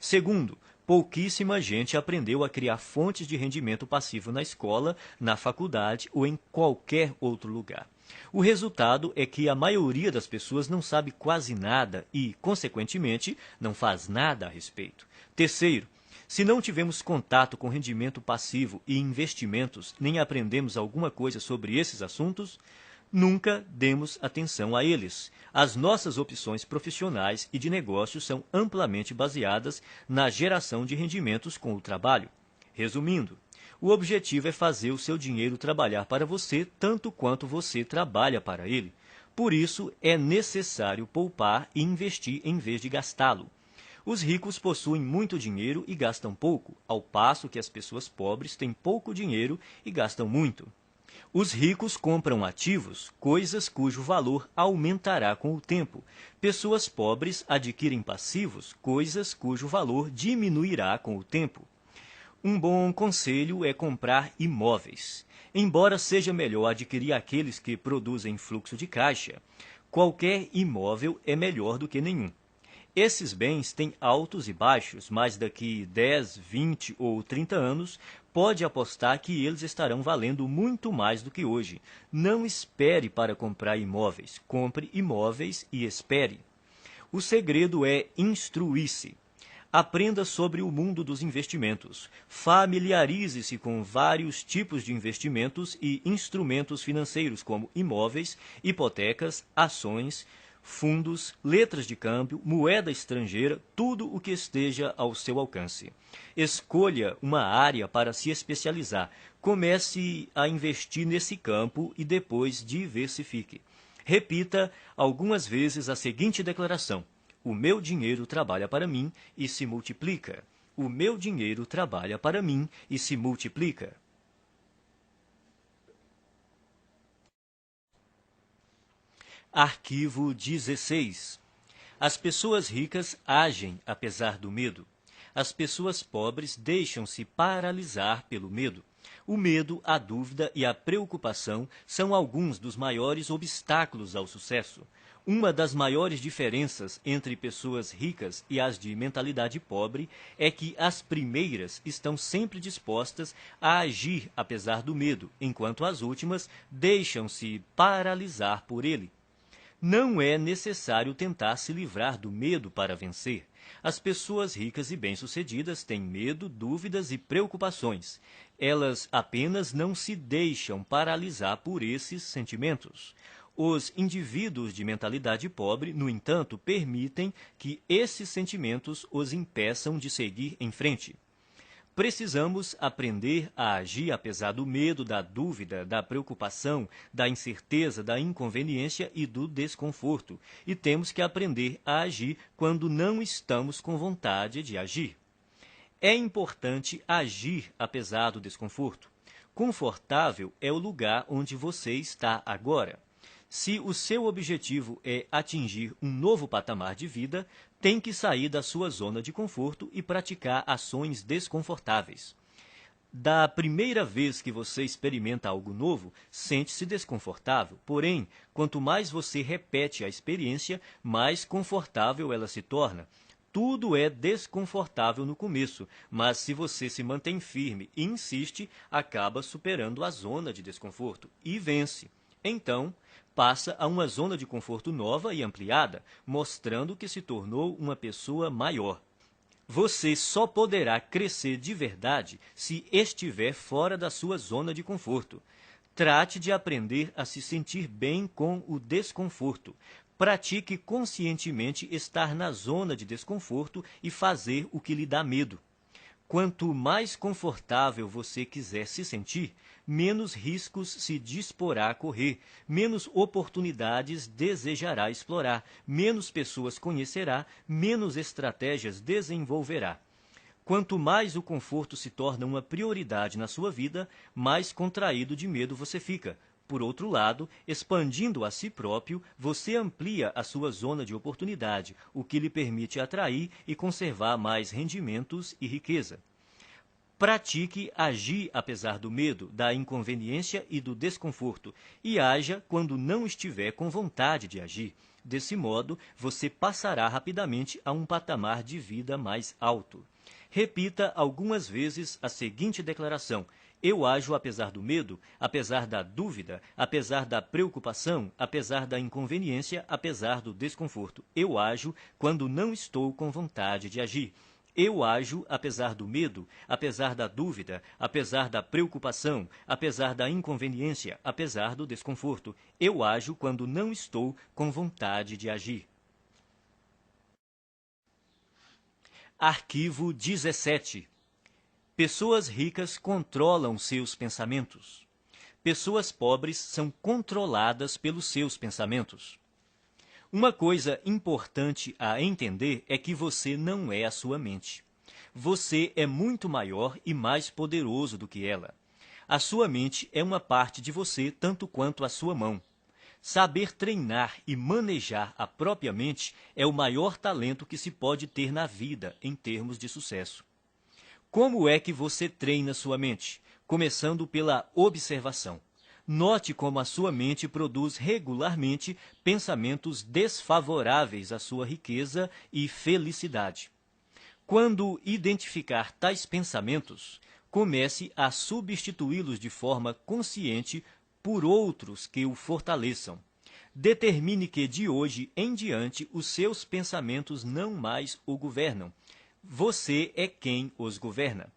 Segundo, pouquíssima gente aprendeu a criar fontes de rendimento passivo na escola, na faculdade ou em qualquer outro lugar. O resultado é que a maioria das pessoas não sabe quase nada e, consequentemente, não faz nada a respeito. Terceiro, se não tivemos contato com rendimento passivo e investimentos, nem aprendemos alguma coisa sobre esses assuntos, nunca demos atenção a eles. As nossas opções profissionais e de negócios são amplamente baseadas na geração de rendimentos com o trabalho. Resumindo, o objetivo é fazer o seu dinheiro trabalhar para você tanto quanto você trabalha para ele. Por isso, é necessário poupar e investir em vez de gastá-lo. Os ricos possuem muito dinheiro e gastam pouco, ao passo que as pessoas pobres têm pouco dinheiro e gastam muito. Os ricos compram ativos, coisas cujo valor aumentará com o tempo. Pessoas pobres adquirem passivos, coisas cujo valor diminuirá com o tempo. Um bom conselho é comprar imóveis. Embora seja melhor adquirir aqueles que produzem fluxo de caixa, qualquer imóvel é melhor do que nenhum. Esses bens têm altos e baixos, mas daqui 10, 20 ou 30 anos, pode apostar que eles estarão valendo muito mais do que hoje. Não espere para comprar imóveis. Compre imóveis e espere. O segredo é instruir-se. Aprenda sobre o mundo dos investimentos. Familiarize-se com vários tipos de investimentos e instrumentos financeiros, como imóveis, hipotecas, ações, fundos, letras de câmbio, moeda estrangeira, tudo o que esteja ao seu alcance. Escolha uma área para se especializar. Comece a investir nesse campo e depois diversifique. Repita algumas vezes a seguinte declaração: o meu dinheiro trabalha para mim e se multiplica. O meu dinheiro trabalha para mim e se multiplica. Arquivo 16. As pessoas ricas agem apesar do medo. As pessoas pobres deixam-se paralisar pelo medo. O medo, a dúvida e a preocupação são alguns dos maiores obstáculos ao sucesso. Uma das maiores diferenças entre pessoas ricas e as de mentalidade pobre é que as primeiras estão sempre dispostas a agir apesar do medo, enquanto as últimas deixam-se paralisar por ele. Não é necessário tentar se livrar do medo para vencer. As pessoas ricas e bem-sucedidas têm medo, dúvidas e preocupações. Elas apenas não se deixam paralisar por esses sentimentos. Os indivíduos de mentalidade pobre, no entanto, permitem que esses sentimentos os impeçam de seguir em frente. Precisamos aprender a agir apesar do medo, da dúvida, da preocupação, da incerteza, da inconveniência e do desconforto. E temos que aprender a agir quando não estamos com vontade de agir. É importante agir apesar do desconforto. Confortável é o lugar onde você está agora. Se o seu objetivo é atingir um novo patamar de vida, tem que sair da sua zona de conforto e praticar ações desconfortáveis. Da primeira vez que você experimenta algo novo, sente-se desconfortável. Porém, quanto mais você repete a experiência, mais confortável ela se torna. Tudo é desconfortável no começo, mas se você se mantém firme e insiste, acaba superando a zona de desconforto e vence. Então, passa a uma zona de conforto nova e ampliada, mostrando que se tornou uma pessoa maior. Você só poderá crescer de verdade se estiver fora da sua zona de conforto. Trate de aprender a se sentir bem com o desconforto. Pratique conscientemente estar na zona de desconforto e fazer o que lhe dá medo. Quanto mais confortável você quiser se sentir, menos riscos se disporá a correr, menos oportunidades desejará explorar, menos pessoas conhecerá, menos estratégias desenvolverá. Quanto mais o conforto se torna uma prioridade na sua vida, mais contraído de medo você fica. Por outro lado, expandindo a si próprio, você amplia a sua zona de oportunidade, o que lhe permite atrair e conservar mais rendimentos e riqueza. Pratique agir apesar do medo, da inconveniência e do desconforto, e haja quando não estiver com vontade de agir. Desse modo, você passará rapidamente a um patamar de vida mais alto. Repita algumas vezes a seguinte declaração: eu ajo apesar do medo, apesar da dúvida, apesar da preocupação, apesar da inconveniência, apesar do desconforto. Eu ajo quando não estou com vontade de agir. Eu ajo apesar do medo, apesar da dúvida, apesar da preocupação, apesar da inconveniência, apesar do desconforto. Eu ajo quando não estou com vontade de agir. Arquivo 17. Pessoas ricas controlam seus pensamentos. Pessoas pobres são controladas pelos seus pensamentos. Uma coisa importante a entender é que você não é a sua mente. Você é muito maior e mais poderoso do que ela. A sua mente é uma parte de você tanto quanto a sua mão. Saber treinar e manejar a própria mente é o maior talento que se pode ter na vida em termos de sucesso. Como é que você treina sua mente? Começando pela observação. Note como a sua mente produz regularmente pensamentos desfavoráveis à sua riqueza e felicidade. Quando identificar tais pensamentos, comece a substituí-los de forma consciente por outros que o fortaleçam. Determine que de hoje em diante os seus pensamentos não mais o governam. Você é quem os governa.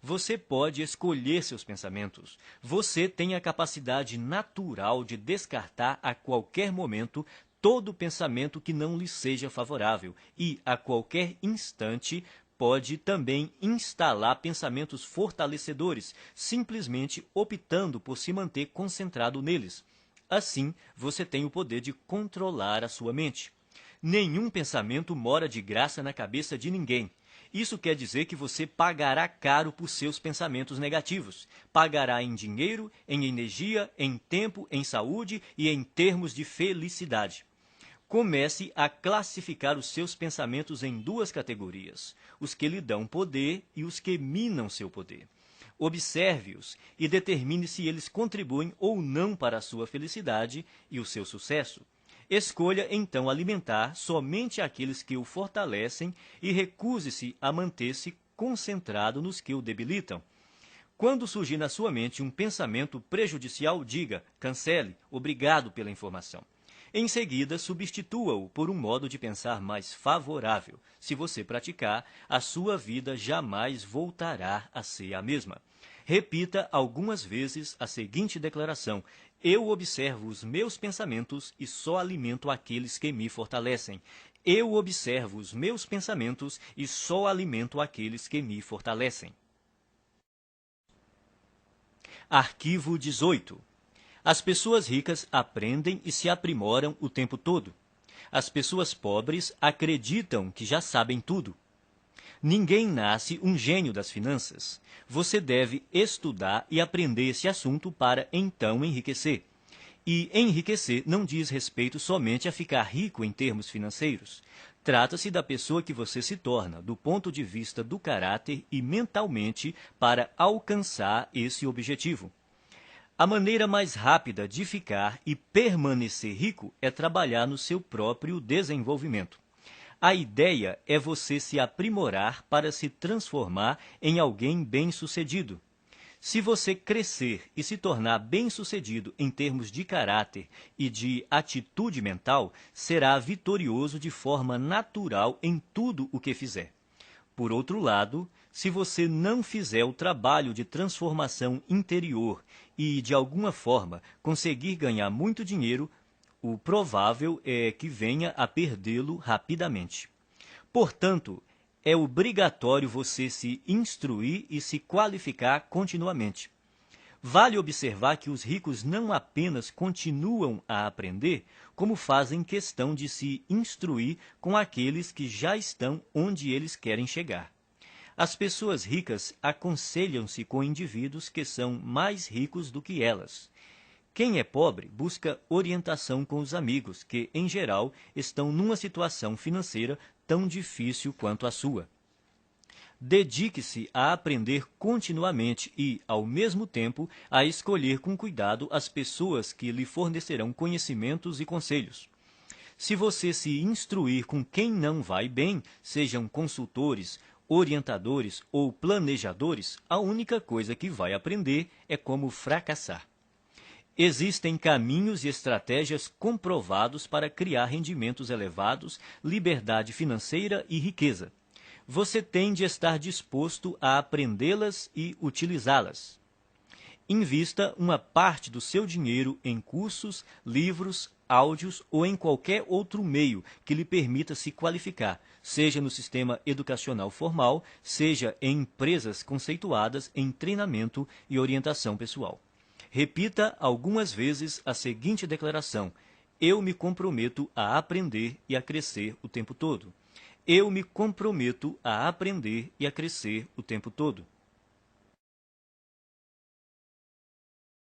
Você pode escolher seus pensamentos. Você tem a capacidade natural de descartar a qualquer momento todo pensamento que não lhe seja favorável e, a qualquer instante, pode também instalar pensamentos fortalecedores, simplesmente optando por se manter concentrado neles. Assim, você tem o poder de controlar a sua mente. Nenhum pensamento mora de graça na cabeça de ninguém. Isso quer dizer que você pagará caro por seus pensamentos negativos. Pagará em dinheiro, em energia, em tempo, em saúde e em termos de felicidade. Comece a classificar os seus pensamentos em duas categorias: os que lhe dão poder e os que minam seu poder. Observe-os e determine se eles contribuem ou não para a sua felicidade e o seu sucesso. Escolha, então, alimentar somente aqueles que o fortalecem e recuse-se a manter-se concentrado nos que o debilitam. Quando surgir na sua mente um pensamento prejudicial, diga: cancele, obrigado pela informação. Em seguida, substitua-o por um modo de pensar mais favorável. Se você praticar, a sua vida jamais voltará a ser a mesma. Repita algumas vezes a seguinte declaração: eu observo os meus pensamentos e só alimento aqueles que me fortalecem. Eu observo os meus pensamentos e só alimento aqueles que me fortalecem. Arquivo 18. As pessoas ricas aprendem e se aprimoram o tempo todo. As pessoas pobres acreditam que já sabem tudo. Ninguém nasce um gênio das finanças. Você deve estudar e aprender esse assunto para então enriquecer. E enriquecer não diz respeito somente a ficar rico em termos financeiros. Trata-se da pessoa que você se torna, do ponto de vista do caráter e mentalmente, para alcançar esse objetivo. A maneira mais rápida de ficar e permanecer rico é trabalhar no seu próprio desenvolvimento. A ideia é você se aprimorar para se transformar em alguém bem-sucedido. Se você crescer e se tornar bem-sucedido em termos de caráter e de atitude mental, será vitorioso de forma natural em tudo o que fizer. Por outro lado, se você não fizer o trabalho de transformação interior e, de alguma forma, conseguir ganhar muito dinheiro, o provável é que venha a perdê-lo rapidamente. Portanto, é obrigatório você se instruir e se qualificar continuamente. Vale observar que os ricos não apenas continuam a aprender, como fazem questão de se instruir com aqueles que já estão onde eles querem chegar. As pessoas ricas aconselham-se com indivíduos que são mais ricos do que elas. Quem é pobre busca orientação com os amigos, que, em geral, estão numa situação financeira tão difícil quanto a sua. Dedique-se a aprender continuamente e, ao mesmo tempo, a escolher com cuidado as pessoas que lhe fornecerão conhecimentos e conselhos. Se você se instruir com quem não vai bem, sejam consultores, orientadores ou planejadores, a única coisa que vai aprender é como fracassar. Existem caminhos e estratégias comprovados para criar rendimentos elevados, liberdade financeira e riqueza. Você tem de estar disposto a aprendê-las e utilizá-las. Invista uma parte do seu dinheiro em cursos, livros, áudios ou em qualquer outro meio que lhe permita se qualificar, seja no sistema educacional formal, seja em empresas conceituadas em treinamento e orientação pessoal. Repita algumas vezes a seguinte declaração: eu me comprometo a aprender e a crescer o tempo todo. Eu me comprometo a aprender e a crescer o tempo todo.